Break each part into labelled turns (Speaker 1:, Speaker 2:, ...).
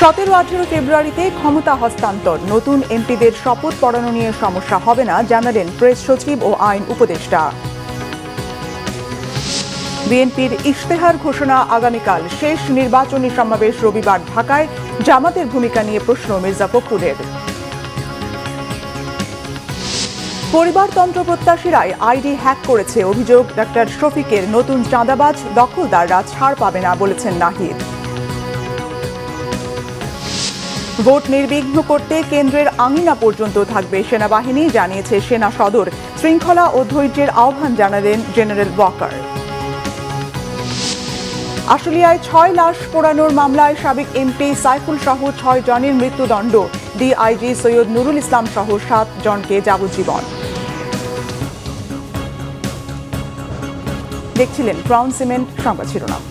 Speaker 1: 17-18 ফেব্রুয়ারিতে ক্ষমতা হস্তান্তর, নতুন এমপিদের শপথ পড়ানো নিয়ে সমস্যা হবে না জানালেন প্রেস সচিব ও আইন উপদেষ্টা। বিএনপির ইশতেহার ঘোষণা আগামীকাল, শেষ নির্বাচনী সমাবেশ রবিবার ঢাকায়, জামাতের ভূমিকা নিয়ে প্রশ্ন মির্জা ফখরুলের। পরিবারতন্ত্র প্রত্যাশীরাই আইডি হ্যাক করেছে অভিযোগ ডাক্তার শফিকের, নতুন চাঁদাবাজ দখলদাররা ছাড় পাবে না বলেছেন নাহিদ। ভোট নির্বিঘ্ন করতে কেন্দ্রের আঙিনা পর্যন্ত থাকবে সেনাবাহিনী, জানিয়েছে সেনা সদর। শৃঙ্খলা ও ধৈর্যের আহ্বান জানালেন জেনারেল ওয়াকার। আশুলিয়ায় 6 লাশ পোড়ানোর মামলায় সাবেক এমপি সাইফুল সহ 6 জনের মৃত্যুদণ্ড, ডিআইজি সৈয়দ নুরুল ইসলাম সহ 7 জনকে যাবজ্জীবন। দেখছিলেন ক্রাউন সিমেন্ট সংবাদ শিরোনাম।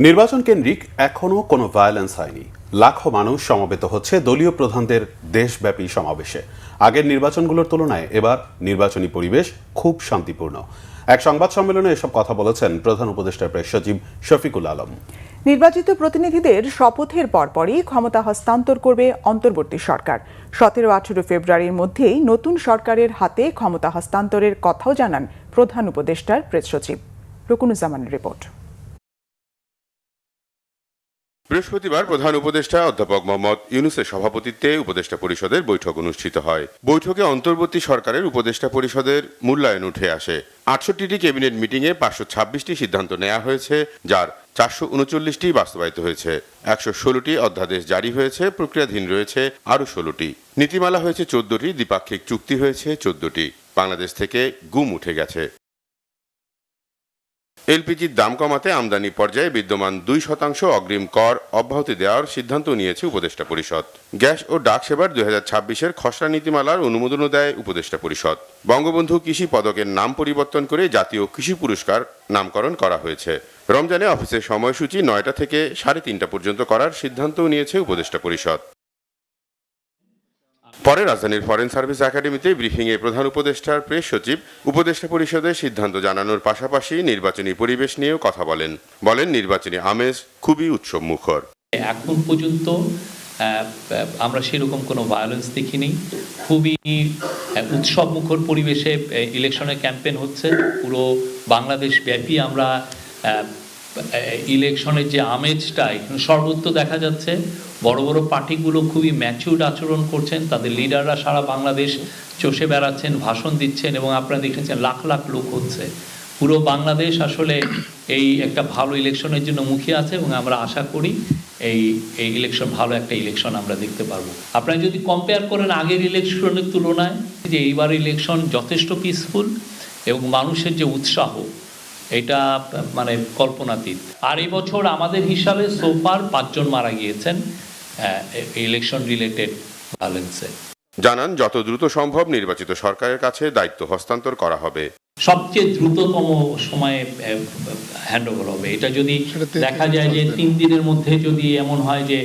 Speaker 2: নির্বাচন কেন্দ্রিক এখনো কোনো ভায়োলেন্স হয়নি। লাখো মানুষ সমবেত হচ্ছে দলীয় প্রধানদের দেশব্যাপী সমাবেশে। আগের নির্বাচনগুলোর তুলনায় এবার নির্বাচনী পরিবেশ খুব শান্তিপূর্ণ। এক সংবাদ সম্মেলনে এসব কথা বলেছেন প্রধান উপদেষ্টা প্রেস সচিব শফিকুল আলম।
Speaker 1: নির্বাচিত প্রতিনিধিদের শপথের পরপরই ক্ষমতা হস্তান্তর করবে অন্তর্বর্তী সরকার। 17-18 ফেব্রুয়ারির মধ্যেই নতুন সরকারের হাতে ক্ষমতা হস্তান্তরের কথাও জানান প্রধান উপদেষ্টার প্রেস সচিব। রুকুনুজ্জামানের রিপোর্ট।
Speaker 3: বৃহস্পতিবার প্রধান উপদেষ্টা অধ্যাপক মোহাম্মদ ইউনূসের সভাপতিত্বে উপদেষ্টা পরিষদের বৈঠক অনুষ্ঠিত হয়। বৈঠকে অন্তর্বর্তী সরকারের উপদেষ্টা পরিষদের মূল্যায়ন উঠে আসে। 68টি ক্যাবিনেট মিটিংয়ে 526টি সিদ্ধান্ত নেওয়া হয়েছে, যার 439টি বাস্তবায়িত হয়েছে। 116টি অধ্যাদেশ জারি হয়েছে, প্রক্রিয়াধীন রয়েছে আরও 16টি। নীতিমালা হয়েছে 14টি, দ্বিপাক্ষিক চুক্তি হয়েছে 14টি। বাংলাদেশ থেকে গুম উঠে গেছে। এলপিজির দাম কমাতে আমদানি পর্যায়ে বিদ্যমান 2% অগ্রিম কর অব্যাহতি দেওয়ার সিদ্ধান্ত নিয়েছে উপদেষ্টা পরিষদ। গ্যাস ও ডাক সেবার 2026-এর খসড়া নীতিমালার অনুমোদনও দেয় উপদেষ্টা পরিষদ। বঙ্গবন্ধু কৃষি পদকের নাম পরিবর্তন করে জাতীয় কৃষি পুরস্কার নামকরণ করা হয়েছে। রমজানে অফিসের সময়সূচি 9টা থেকে 3:30 পর্যন্ত করার সিদ্ধান্তও নিয়েছে উপদেষ্টা পরিষদ। পরে রাজধানীর ফরেন সার্ভিস একাডেমিতে ব্রিফিংয়ে প্রধান উপদেষ্টার প্রেস সচিব উপদেষ্টা পরিষদের সিদ্ধান্ত জানানোর পাশাপাশি নির্বাচনী পরিবেশ নিয়েও কথা বলেন। নির্বাচনী আমেজ খুবই উৎসব মুখর।
Speaker 4: এখন পর্যন্ত আমরা সেরকম কোনো ভায়োলেন্স দেখিনি। খুবই উৎসব মুখর পরিবেশে ইলেকশনের ক্যাম্পেইন হচ্ছে। পুরো বাংলাদেশ ব্যাপী আমরা ইলেকশনের যে আমেজটা এখানে সর্বত্র দেখা যাচ্ছে। বড় বড় পার্টিগুলো খুবই ম্যাচিউরড আচরণ করছেন, তাদের লিডাররা সারা বাংলাদেশ চষে বেড়াচ্ছেন, ভাষণ দিচ্ছেন, এবং আপনারা দেখেছেন লাখ লাখ লোক হচ্ছে। পুরো বাংলাদেশ আসলে এই একটা ভালো ইলেকশনের জন্য মুখিয়ে আছে, এবং আমরা আশা করি এই ইলেকশন ভালো একটা ইলেকশন আমরা দেখতে পারবো। আপনারা যদি কম্পেয়ার করেন আগের ইলেকশনের তুলনায়, যে এইবার ইলেকশন যথেষ্ট পিসফুল এবং মানুষের যে উৎসাহ এটা মানে কল্পনাতীত। আর এই বছর আমাদের হিসাবে সোফার 5 জন মারা গিয়েছেন ইলেকশন রিলেটেড ভায়োলেন্সে।
Speaker 3: জানান যত দ্রুত সম্ভব নির্বাচিত সরকারের কাছে দায়িত্ব হস্তান্তর করা হবে।
Speaker 4: সবচেয়ে দ্রুততম সময়ে হ্যান্ডওভার হবে। এটা যদি দেখা যায় যে 3 দিনের মধ্যে যদি এমন হয় যে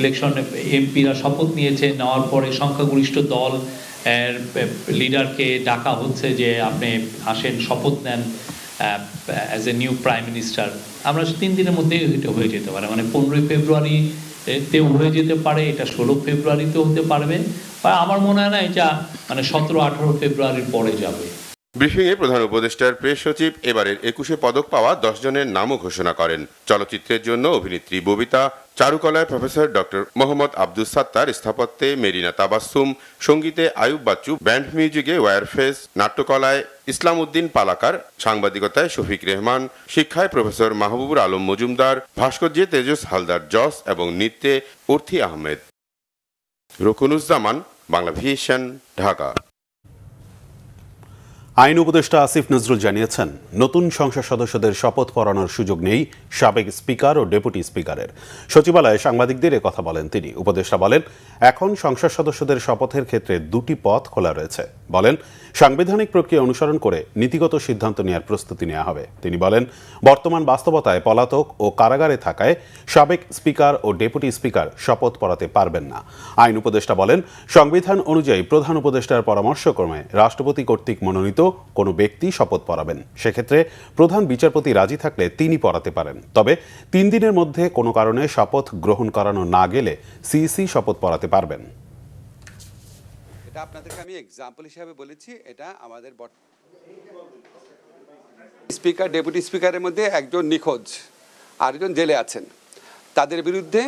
Speaker 4: ইলেকশন এমপিরা শপথ নিয়েছে, নেওয়ার পরে সংখ্যাগরিষ্ঠ দল লিডারকে ডাকা হচ্ছে যে আপনি আসেন শপথ নেন as a new prime minister, আমরা 3 দিনের মধ্যেই এটা হয়ে যেতে পারে। মানে 15 ফেব্রুয়ারিতেও হয়ে যেতে পারে, এটা 16 ফেব্রুয়ারিতেও হতে পারবে, বা আমার মনে হয় না এটা মানে 17-18 ফেব্রুয়ারির পরে যাবে।
Speaker 3: ব্রিফিংয়ে প্রধান উপদেষ্টার প্রেস সচিব এবারের 21 পদক পাওয়া 10 জনের নামও ঘোষণা করেন। চলচ্চিত্রের জন্য অভিনেত্রী ববিতা, চারুকলায় প্রফেসর ডক্টর মোহাম্মদ আব্দুস সাত্তার, স্থাপত্যে মেরিনা তাবাসসুম, সঙ্গীতে আয়ুব বাচ্চু, ব্যান্ড মিউজিকে ওয়ারফেজ, নাট্যকলায় ইসলাম উদ্দিন পালাকার, সাংবাদিকতায় শফিক রেহমান, শিক্ষায় প্রফেসর মাহবুবুর আলম মজুমদার, ভাস্কর্যে তেজস হালদার জস এবং নৃত্যে অর্থী আহমেদ। রুকুনুজ্জামান, বাংলা ভিশন, ঢাকা।
Speaker 2: আইন উপদেষ্টা আসিফ নজরুল জানিয়েছেন, নতুন সংসদ সদস্যদের শপথ পড়ানোর সুযোগ নেই সাবেক স্পিকার ও ডেপুটি স্পিকারের। সচিবালয়ে সাংবাদিকদের কথা বলেন তিনি। উপদেষ্টা বলেন, এখন সংসদ সদস্যদের শপথের ক্ষেত্রে 2টি পথ খোলা রয়েছে। বলেন, সাংবিধানিক প্রক্রিয়া অনুসরণ করে নীতিগত সিদ্ধান্ত নেওয়ার প্রস্তুতি নেওয়া হবে। তিনি বলেন, বর্তমান বাস্তবতায় পলাতক ও কারাগারে থাকায় সাবেক স্পিকার ও ডেপুটি স্পিকার শপথ পড়াতে পারবেন না। আইন উপদেষ্টা বলেন, সংবিধান অনুযায়ী প্রধান উপদেষ্টার পরামর্শক্রমে রাষ্ট্রপতি কর্তৃক মনোনীত কোনো ব্যক্তি শপথ পড়াবেন। সেক্ষেত্রে প্রধান বিচারপতি রাজি থাকলে তিনি পড়াতে পারেন। তবে 3 দিনের মধ্যে কোনো কারণে শপথ গ্রহণ করানো না গেলে সিইসি শপথ পড়াতে পারবেন।
Speaker 5: এটা আপনাদেরকে আমি এক্সাম্পল হিসাবে বলেছি। এটা আমাদের স্পিকার, ডেপুটি স্পিকারের মধ্যে একজন নিখোঁজ, আরেকজন জেলে আছেন। তাদের বিরুদ্ধে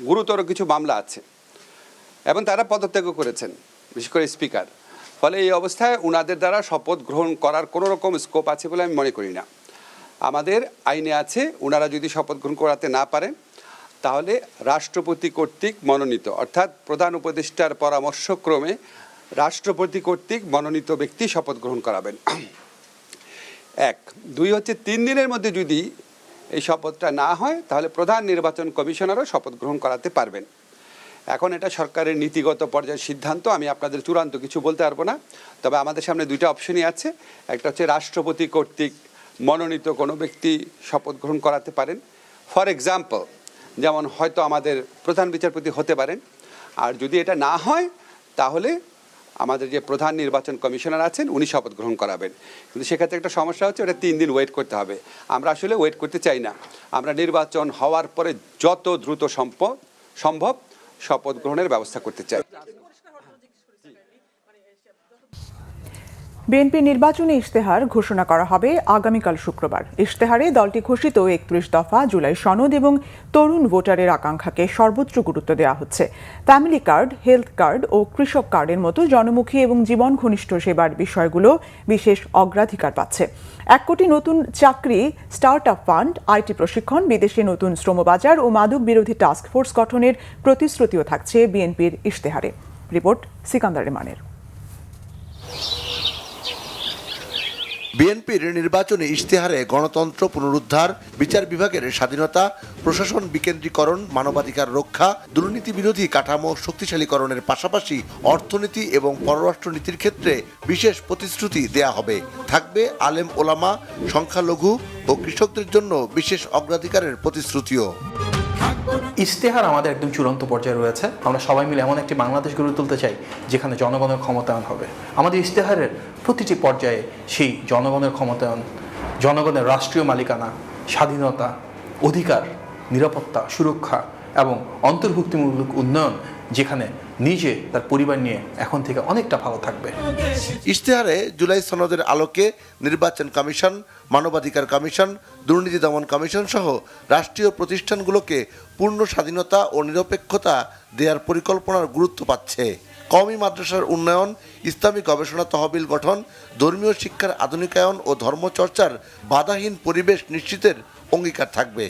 Speaker 5: গুরুতর কিছু মামলা আছে এবং তারা পদত্যাগ করেছেন, বিশেষ করে স্পিকার। ফলে এই অবস্থায় ওনাদের দ্বারা শপথ গ্রহণ করার কোনো রকম স্কোপ আছে বলে আমি মনে করি না। আমাদের আইনে আছে, ওনারা যদি শপথ গ্রহণ করাতে না পারেন তাহলে রাষ্ট্রপতি কর্তৃক মনোনীত, অর্থাৎ প্রধান উপদেষ্টার পরামর্শক্রমে রাষ্ট্রপতি কর্তৃক মনোনীত ব্যক্তি শপথ গ্রহণ করাবেন। 1, 2 হচ্ছে 3 দিনের মধ্যে যদি এই শপথটা না হয় তাহলে প্রধান নির্বাচন কমিশনারও শপথ গ্রহণ করাতে পারবেন। এখন এটা সরকারের নীতিগত পর্যায়ের সিদ্ধান্ত, আমি আপনাদের চূড়ান্ত কিছু বলতে পারবো না। তবে আমাদের সামনে 2টা অপশনই আছে। একটা হচ্ছে রাষ্ট্রপতি কর্তৃক মনোনীত কোনো ব্যক্তি শপথ গ্রহণ করাতে পারেন। ফর এক্সাম্পল, যেমন হয়তো আমাদের প্রধান বিচারপতি হতে পারেন। আর যদি এটা না হয় তাহলে আমাদের যে প্রধান নির্বাচন কমিশনার আছেন উনি শপথ গ্রহণ করাবেন। কিন্তু সেক্ষেত্রে একটা সমস্যা হচ্ছে, ওটা 3 দিন ওয়েট করতে হবে। আমরা আসলে ওয়েট করতে চাই না। আমরা নির্বাচন হওয়ার পরে যত দ্রুত সম্ভব শপথ গ্রহণের ব্যবস্থা করতে চাই।
Speaker 1: বিএনপি নির্বাচনী ইশতেহার ঘোষণা করা হবে আগামীকাল শুক্রবার। ইশতেহারে দলটি ঘোষিত 31 দফা, জুলাই সনদ এবং তরুণ ভোটারের আকাঙ্ক্ষাকে সর্বোচ্চ গুরুত্ব দেওয়া হচ্ছে। ফ্যামিলি কার্ড, হেলথ কার্ড ও কৃষক কার্ডের মতো জনমুখী এবং জীবন ঘনিষ্ঠ সেবার বিষয়গুলো বিশেষ অগ্রাধিকার পাচ্ছে। 1 কোটি নতুন চাকরি, স্টার্ট আপ ফান্ড, আইটি প্রশিক্ষণ, বিদেশে নতুন শ্রমবাজার ও মাদক বিরোধী টাস্ক ফোর্স গঠনের প্রতিশ্রুতিও থাকছে বিএনপির ইশতেহারে। রিপোর্ট সিকান্দার রেমানের।
Speaker 6: বিএনপির নির্বাচনী ইশতেহারে গণতন্ত্র পুনরুদ্ধার, বিচার বিভাগের স্বাধীনতা, প্রশাসন বিকেন্দ্রীকরণ, মানবাধিকার রক্ষা, দুর্নীতি বিরোধী কাঠামো শক্তিশালীকরণের পাশাপাশি অর্থনীতি এবং পররাষ্ট্রনীতির ক্ষেত্রে বিশেষ প্রতিশ্রুতি দেয়া হবে। থাকবে আলেম ওলামা, সংখ্যালঘু ও কৃষকদের জন্য বিশেষ অগ্রাধিকারের প্রতিশ্রুতিও।
Speaker 7: ইশতেহার আমাদের একদম চূড়ান্ত পর্যায়ে রয়েছে। আমরা সবাই মিলে এমন একটি বাংলাদেশ গড়ে তুলতে চাই যেখানে জনগণের ক্ষমতায়ন হবে। আমাদের ইশতেহারের প্রতিটি পর্যায়ে সেই জনগণের ক্ষমতায়ন, জনগণের রাষ্ট্রীয় মালিকানা, স্বাধীনতা, অধিকার, নিরাপত্তা, সুরক্ষা এবং অন্তর্ভুক্তিমূলক উন্নয়ন, যেখানে নিজে তার পরিবার নিয়ে এখন থেকে অনেকটা ভালো থাকবে।
Speaker 6: ইশতেহারে জুলাই সনদের আলোকে নির্বাচন কমিশন, মানবাধিকার কমিশন, দুর্নীতি দমন কমিশন সহ রাষ্ট্রীয় প্রতিষ্ঠানগুলোকে পূর্ণ স্বাধীনতা ও নিরপেক্ষতা দেওয়ার পরিকল্পনার গুরুত্ব পাচ্ছে। কওমি মাদ্রাসার উন্নয়ন, ইসলামী গবেষণা তহবিল গঠন, ধর্মীয় শিক্ষার আধুনিকায়ন ও ধর্মচর্চার বাধাহীন পরিবেশ নিশ্চিতের অঙ্গীকার থাকবে।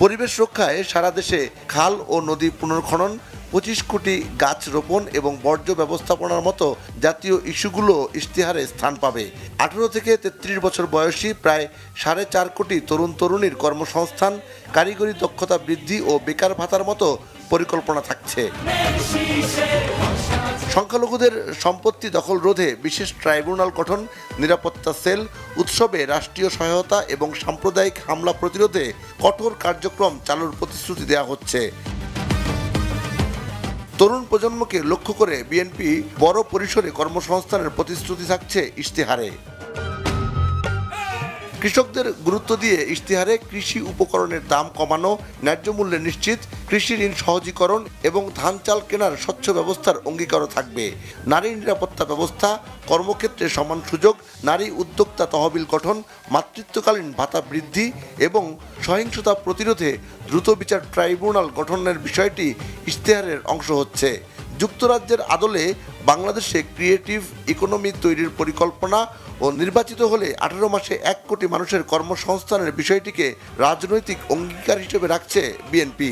Speaker 6: পরিবেশ রক্ষায় সারা দেশে খাল ও নদী পুনর্খনন, 25 কোটি গাছ রোপণ এবং বর্জ্য ব্যবস্থাপনার মতো জাতীয় ইস্যুগুলো ইশতেহারে স্থান পাবে। 18 থেকে 33 বছর বয়সী প্রায় 4.5 কোটি তরুণ তরুণীর কর্মসংস্থান, কারিগরি দক্ষতা বৃদ্ধি ও বেকার ভাতার মতো পরিকল্পনা থাকছে। সংখ্যালঘুদের সম্পত্তি দখল রোধে বিশেষ ট্রাইব্যুনাল গঠন, নিরাপত্তা সেল, উৎসবে রাষ্ট্রীয় সহায়তা এবং সাম্প্রদায়িক হামলা প্রতিরোধে কঠোর কার্যক্রম চালুর প্রতিশ্রুতি দেওয়া হচ্ছে। তরুণ প্রজন্মকে লক্ষ্য করে বিএনপি বড় পরিসরে কর্মসংস্থানের প্রতিশ্রুতি থাকছে ইশতেহারে। কৃষকদের গুরুত্ব দিয়ে ইশতেহারে কৃষি উপকরণের দাম কমানো, ন্যায্য মূল্যে নিশ্চিত, কৃষি ঋণ সহজীকরণ এবং ধান চাল কেনার স্বচ্ছ ব্যবস্থার অঙ্গীকারও থাকবে। নারী নিরাপত্তা ব্যবস্থা, কর্মক্ষেত্রে সমান সুযোগ, নারী উদ্যোক্তা তহবিল গঠন, মাতৃত্বকালীন ভাতা বৃদ্ধি এবং সহিংসতা প্রতিরোধে দ্রুত বিচার ট্রাইব্যুনাল গঠনের বিষয়টি ইশতেহারের অংশ হচ্ছে। যুক্তরাজ্যের আদলে বাংলাদেশে ক্রিয়েটিভ ইকোনমি তৈরির পরিকল্পনা ও নির্বাচিত হলে 18 মাসে 1 কোটি মানুষের কর্মসংস্থানের বিষয়টিকে রাজনৈতিক অঙ্গীকার হিসেবে রাখছে বিএনপি।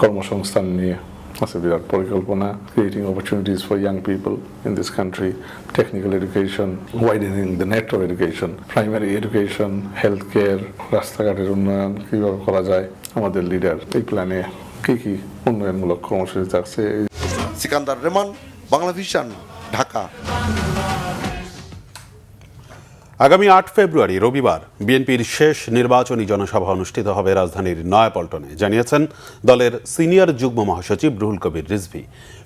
Speaker 8: কর্মসংস্থান নিয়ে আছে বিরাট পরিকল্পনা, creating opportunities for young people in this country, technical education, widening the net off education, primary education, health care, রাস্তাঘাটের উন্নয়ন কীভাবে করা যায়। আমাদের লিডার এই প্ল্যানে কী কী উন্নয়নমূলক কর্মসূচি থাকছে।
Speaker 6: সিকান্দার রেমান, বাংলাভিশন, ঢাকা।
Speaker 2: আগামী 8 ফেব্রুয়ারি রবিবার বিএনপির শেষ নির্বাচনী জনসভা অনুষ্ঠিত হবে রাজধানীর নয়াপল্টনে, জানিয়েছেন দলের সিনিয়র যুগ্ম মহাসচিব রুহুল কবির রিজভী।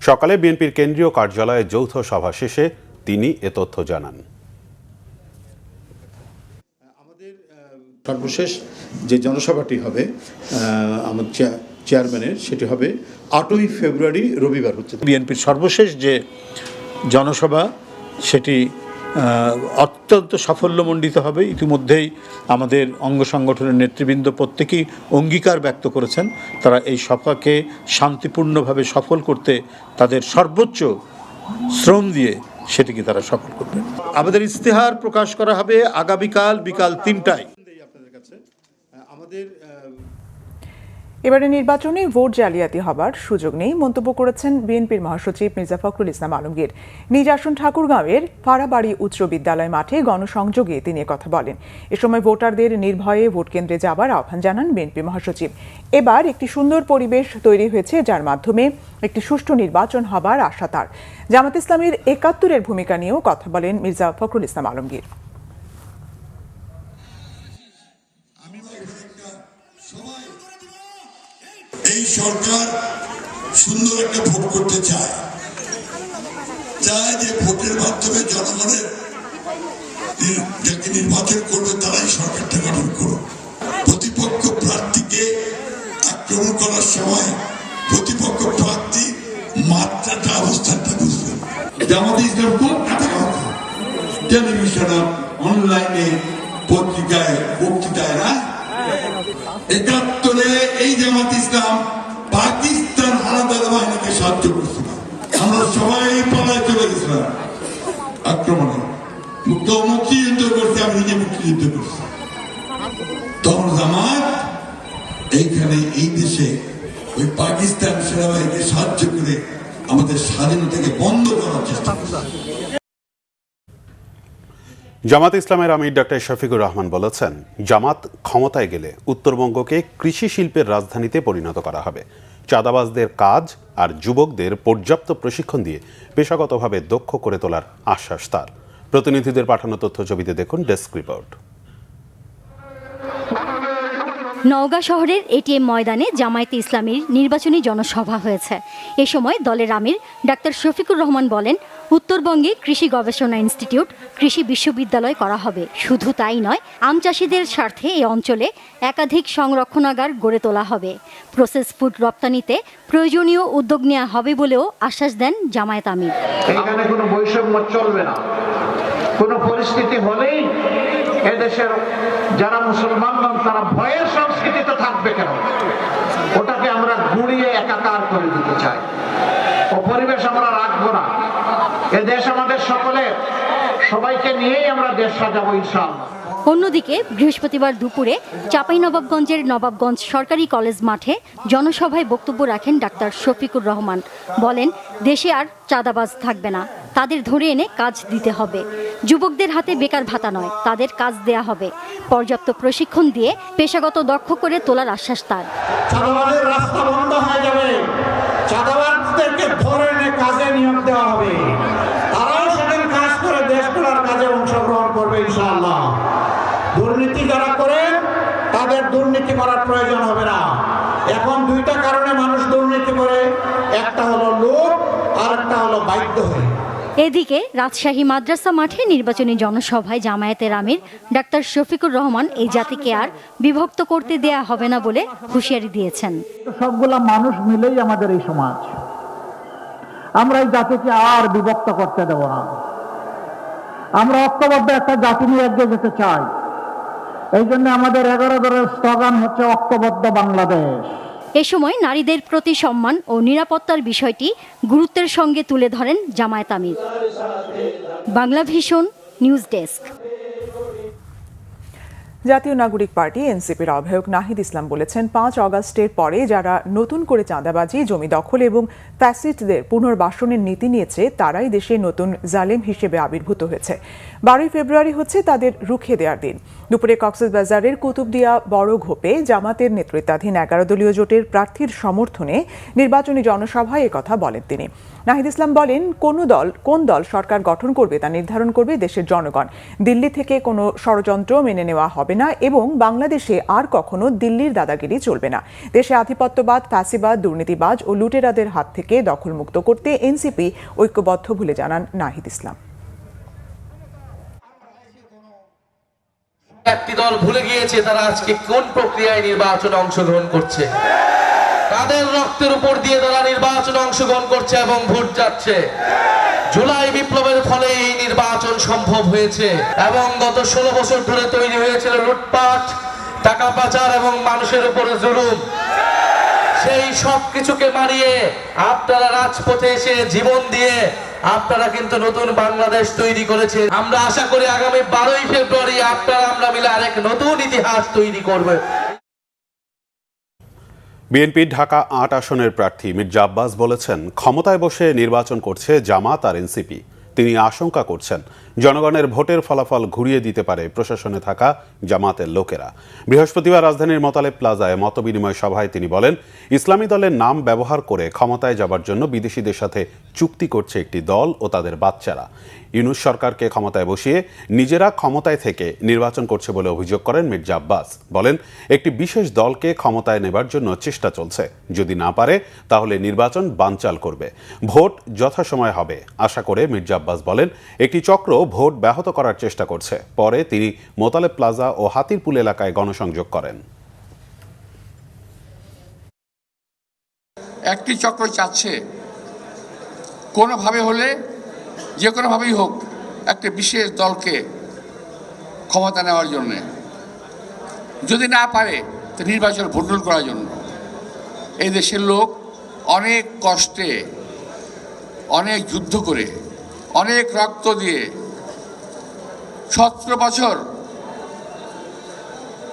Speaker 2: সকালে বিএনপির কেন্দ্রীয় কার্যালয়ে যৌথ সভা শেষে তিনি এ তথ্য জানান।
Speaker 9: সর্বশেষ যে জনসভাটি হবে আমার চেয়ারম্যানের, সেটি হবে 8ই ফেব্রুয়ারি, রবিবার হচ্ছে। বিএনপির সর্বশেষ যে জনসভা সেটি অত্যন্ত সাফল্যমণ্ডিত হবে। ইতিমধ্যেই আমাদের অঙ্গ সংগঠনের নেতৃবৃন্দ প্রত্যেকেই অঙ্গীকার ব্যক্ত করেছেন তারা এই সভাকে শান্তিপূর্ণভাবে সফল করতে তাদের সর্বোচ্চ শ্রম দিয়ে সেটিকে তারা সফল করবে। আমাদের ইস্তেহার প্রকাশ করা হবে আগামীকাল বিকাল 3টায়।
Speaker 1: এবারে নির্বাচনে ভোট জালিয়াতি হবার সুযোগ নেই মন্তব্য করেছেন বিএনপির মহাসচিব মির্জা ফখরুল ইসলাম আলমগীর। নিজ আসন ঠাকুরগাঁওয়ের ফাড়াবাড়ি উচ্চ বিদ্যালয় মাঠে গণসংযোগে তিনি কথা বলেন। এ সময় ভোটারদের নির্ভয়ে ভোট কেন্দ্রে যাবার আহ্বান জানান বিএনপি মহাসচিব। এবার একটি সুন্দর পরিবেশ তৈরি হয়েছে, যার মাধ্যমে একটি সুষ্ঠু নির্বাচন হবার আশা তার। জামাত ইসলামীর ৭১-এর ভূমিকা নিয়েও কথা বলেন মির্জা ফখরুল ইসলাম আলমগীর।
Speaker 10: এই সরকার সুন্দর একটা ভোট করতে চায় যে ভোটের মাধ্যমে জনগণের যাকে নির্বাচন করবে তারাই সরকারটা গঠন করুক। প্রতিপক্ষ প্রার্থীকে আক্রমণ করার সময় প্রতিপক্ষ প্রার্থী মাত্রাটা অবস্থানটা বুঝবেন। জামাত ইসলাম খুব টেলিভিশন, অনলাইনে, পত্রিকায়, বক্তৃতায় না ৭১-এ এই জামাত ইসলাম পাকিস্তান হানাদার বাহিনীকে সাহায্য করছিল। আমরা সবাই পালায় চলে গেছিলাম আক্রমণে। মুক্তিযুদ্ধ করছি, আমি নিজে মুক্তিযুদ্ধ করছি। তখন জামাত এইখানে এই দেশে ওই পাকিস্তান সেনাবাহিনীকে সাহায্য করে আমাদের স্বাধীনতাকে বন্ধ করার চেষ্টা করছে।
Speaker 2: জামাত ইসলামের আমির ডক্টর শফিকুর রহমান বলেছেন, জামাত ক্ষমতায় গেলে উত্তরবঙ্গকে কৃষি শিল্পের রাজধানীতে পরিণত করা হবে। চাঁদাবাজদের কাজ আর যুবকদের পর্যাপ্ত প্রশিক্ষণ দিয়ে পেশাগতভাবে দক্ষ করে তোলার আশ্বাস তার। প্রতিনিধিদের পাঠানো তথ্য ছবিতে দেখুন ডেস্ক রিপোর্ট।
Speaker 11: নওগাঁ শহরের এটিএম ময়দানে জামায়াতে ইসলামীর নির্বাচনী জনসভা হয়েছে। এ সময় দলের আমির ডাক্তার শফিকুর রহমান বলেন, উত্তরবঙ্গে কৃষি গবেষণা ইনস্টিটিউট, কৃষি বিশ্ববিদ্যালয় করা হবে। শুধু তাই নয়, আম চাষিদের স্বার্থে এই অঞ্চলে একাধিক সংরক্ষণাগার গড়ে তোলা হবে। প্রসেস ফুড রপ্তানিতে প্রয়োজনীয় উদ্যোগ নেওয়া হবে বলেও আশ্বাস দেন জামায়াত আমির।
Speaker 12: এখানে কোনো বৈষম্য চলবে না। কোনো পরিস্থিতি হলেই এদেশের যারা মুসলমান নন তারা ভয়ের সংস্কৃতিতে থাকবে কেন? ওটাকে আমরা গুঁড়িয়ে একাকার করে দিতে চাই। ও পরিবেশ আমরা রাখবো না। এ দেশ আমাদের সকলের, সবাইকে নিয়েই আমরা দেশ সাজাবো ইনশাআল্লাহ।
Speaker 11: অন্যদিকে বৃহস্পতিবার দুপুরে চাঁপাইনবাবগঞ্জের নবাবগঞ্জ সরকারি কলেজ মাঠে জনসভায় বক্তব্য রাখেন ডাক্তার শফিকুর রহমান। বলেন, দেশে আর চাঁদাবাজ থাকবে না, তাদের ধরে এনে কাজ দিতে হবে। যুবকদের হাতে বেকার ভাতা নয়, তাদের কাজ দেয়া হবে। পর্যাপ্ত প্রশিক্ষণ দিয়ে পেশাগত দক্ষ করে তোলার আশ্বাস তার।
Speaker 12: চাঁদাবাজের রাস্তা বন্ধ হয়ে যাবে, চাঁদাবাজদেরকে ধরে এনে কাজে নিয়োগ দেওয়া হবে। তারাও সেদিন কাজ করে দেশ গড়ার কাজে অংশগ্রহণ করবে ইনশাআল্লাহ। দুর্নীতি যারা করে তাদের দুর্নীতি করার প্রয়োজন হবে না। এখন দুইটা কারণে মানুষ দুর্নীতি করে, একটা হলো লোভ আর একটা হলো বাধ্য হয়ে।
Speaker 11: এদিকে রাজশাহী মাদ্রাসা মাঠে নির্বাচনী জনসভায় জামায়াতের আমির ডাক্তার শফিকুর রহমান এই জাতিকে আর বিভক্ত করতে দেয়া হবে না বলে হুঁশিয়ারি দিয়েছেন।
Speaker 12: সবগুলা মানুষ মিলেই আমাদের এই সমাজ, আমরা এই জাতিকে আর বিভক্ত করতে দেব না। আমরা ঐক্যবদ্ধ একটা জাতি নিয়ে এগিয়ে যেতে চাই। এই জন্য আমাদের 11 দলের স্লোগান হচ্ছে ঐক্যবদ্ধ বাংলাদেশ।
Speaker 11: এ সময় নারীদের প্রতি সম্মান ও নিরাপত্তার বিষয়টি গুরুত্বের সঙ্গে তুলে ধরেন জামায়াত আমির। Bangla Vision news desk.
Speaker 1: Jatiya Nagorik party এনসিপির আহ্বায়ক নাহিদ ইসলাম বলেছেন, 5 অগাস্টের পরে যারা নতুন করে চাঁদাবাজি, জমি দখল এবং ফ্যাসিস্টদের পুনর্বাসনের নীতি নিয়েছে তারাই দেশে নতুন জালেম হিসেবে আবির্ভূত হয়েছে। 12 ফেব্রুয়ারি হচ্ছে তাদের রুখে দেওয়ার দিন। দুপুরে কক্সবাজারের কুতুবদিয়া বড় ঘোপে জামাতের নেতৃত্বাধীন 11 দলীয় জোটের প্রার্থীর সমর্থনে নির্বাচনী জনসভায় একথা বলেন তিনি। নাহিদ ইসলাম বলেন, কোন দল সরকার গঠন করবে তা নির্ধারণ করবে দেশের জনগণ। দিল্লি থেকে কোনো ষড়যন্ত্র মেনে নেওয়া হবে না এবং বাংলাদেশে আর কখনো দিল্লির দাদাগিরি চলবে না। দেশে আধিপত্যবাদ, ফ্যাসিবাদ, দুর্নীতিবাজ ও লুটেরাদের হাত থেকে দখলমুক্ত করতে এনসিপি ঐক্যবদ্ধ বলে জানান নাহিদ ইসলাম।
Speaker 13: একটি দল ভুলে গিয়েছে তারা আজকে কোন প্রক্রিয়ায় নির্বাচনে অংশগ্রহণ করছে, তাদের রক্তের উপর দিয়ে তারা নির্বাচনে অংশগ্রহণ করছে এবং ভোট যাচ্ছে। জুলাই বিপ্লবের ফলে এই নির্বাচন সম্ভব হয়েছে এবং গত 16 বছর ধরে তৈরি হয়েছিল লুটপাট, টাকা পাচার এবং মানুষের উপরে জুলুম। সেই সব কিছুকে মানিয়ে আপনারা রাজপথে এসে জীবন দিয়ে আপনারা কিন্তু নতুন বাংলাদেশ তৈরি করেছেন। আমরা আশা করি আগামী 12ই ফেব্রুয়ারি আপনারা আমরা মিলে আরেক নতুন ইতিহাস তৈরি করবে।
Speaker 2: বিএনপির ঢাকা ৮ আসনের প্রার্থী মির্জা আব্বাস বলেছেন, ক্ষমতায় বসে নির্বাচন করছে জামাত আর এনসিপি। তিনি আশঙ্কা করছেন জনগণের ভোটের ফলাফল ঘুরিয়ে দিতে পারে প্রশাসনে থাকা জামাতের লোকেরা। বৃহস্পতিবার রাজধানীর মোতালেব প্লাজায় মতবিনিময় সভায় তিনি বলেন, ইসলামী দলের নাম ব্যবহার করে ক্ষমতায় যাবার জন্য বিদেশিদের সাথে চুক্তি করছে একটি দল ও তাদের বাচ্চারা। ইউনূস সরকারকে ক্ষমতায় বসিয়ে নিজেরা ক্ষমতায় থেকে নির্বাচন করছে বলে অভিযোগ করেন মির্জা আব্বাস। বলেন, একটি বিশেষ দলকে ক্ষমতায় নেবার জন্য চেষ্টা চলছে, যদি না পারে তাহলে নির্বাচন বানচাল করবে। ভোট যথাসময়ে হবে আশা করে মির্জা আব্বাস বলেন, একটি চক্র ভোট ব্যাহত করার চেষ্টা করছে। পরে তিনি মোতালেব প্লাজা ও হাতিরপুল এলাকায় গণসংযোগ করেন।
Speaker 14: একটি চক্র চাচ্ছে কোনোভাবে হলে, যে কোনোভাবেই হোক, একটা বিশেষ দলকে ক্ষমতা নেওয়ার জন্যে, যদি না পারে তো নির্বাচন ভণ্ডুল করার জন্য। এই দেশের লোক অনেক কষ্টে, অনেক যুদ্ধ করে, অনেক রক্ত দিয়ে 17 বছর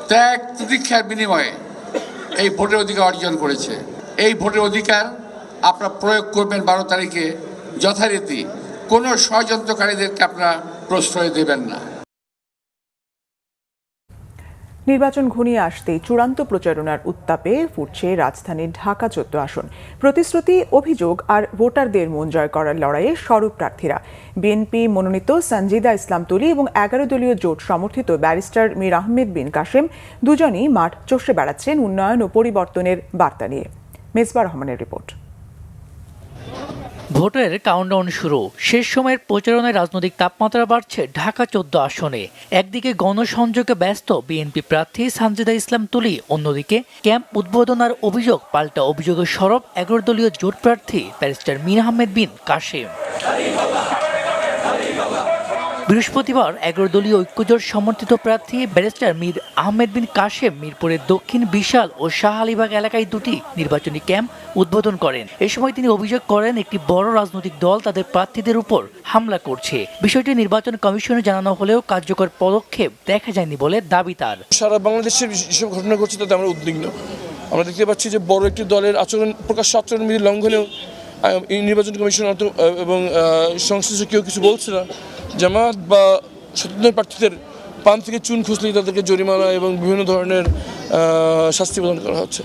Speaker 14: ত্যাগ প্রতীক্ষার বিনিময়ে এই ভোটের অধিকার অর্জন করেছে। এই ভোটের অধিকার আপনারা প্রয়োগ করবেন 12 তারিখে যথারীতি। কোনো ষড়যন্ত্রকারীদেরকে আপনারা প্রশ্রয় দেবেন না।
Speaker 1: নির্বাচন ঘনিয়ে আসতেই চূড়ান্ত প্রচারণার উত্তাপে ফুটছে রাজধানীর ঢাকা 14 আসন। প্রতিশ্রুতি, অভিযোগ আর ভোটারদের মন জয় করার লড়াইয়ে সরব প্রার্থীরা। বিএনপি মনোনীত সঞ্জিদা ইসলাম তুলি এবং 11 দলীয় জোট সমর্থিত ব্যারিস্টার মীর আহমেদ বিন কাশেম দুজনই মাঠ চষে বেড়াচ্ছেন উন্নয়ন ও পরিবর্তনের বার্তা নিয়ে। মেজবা রহমানের রিপোর্ট।
Speaker 15: ভোটের কাউন্টডাউন শুরু, শেষ সময়ের প্রচারণায় রাজনৈতিক তাপমাত্রা বাড়ছে ঢাকা 14 আসনে। একদিকে গণসংযোগে ব্যস্ত বিএনপি প্রার্থী সঞ্জিদা ইসলাম তুলি, অন্যদিকে ক্যাম্প উদ্বোধন আর অভিযোগ পাল্টা অভিযোগের সরব 11 দলীয় জোট প্রার্থী ব্যারিস্টার মীর আহমেদ বিন কাশেম। বৃহস্পতিবার 11 দলীয় ঐক্যজোট সমর্থিত প্রার্থী ব্যারিস্টার মীর আহমেদ বিন কাশেম মিরপুরের দক্ষিণ বিশাল ও শাহ আলীবাগ এলাকায় দুটি নির্বাচনী ক্যাম্প উদ্বোধন করেন। এ সময় তিনি অভিযোগ করেন, একটি বড় রাজনৈতিক দল তাদের প্রার্থীদের উপর হামলা করছে। বিষয়টি নির্বাচন কমিশনে জানানো হলেও কার্যকর পদক্ষেপ দেখা যায়নি বলে দাবি তার।
Speaker 16: সারা বাংলাদেশের যেসব ঘটনা ঘটছে তাতে আমরা উদ্বিগ্ন। আমরা দেখতে পাচ্ছি যে বড় একটি দলের প্রকাশ্য আচরণবিধি লঙ্ঘনেও নির্বাচন কমিশন এবং সংশ্লিষ্ট কেউ কিছু বলছে না। জামাত বা স্বতন্ত্র প্রার্থীদের পান থেকে চুন খুঁজলেই তাদেরকে জরিমানা এবং বিভিন্ন ধরনের শাস্তি প্রদান করা হচ্ছে।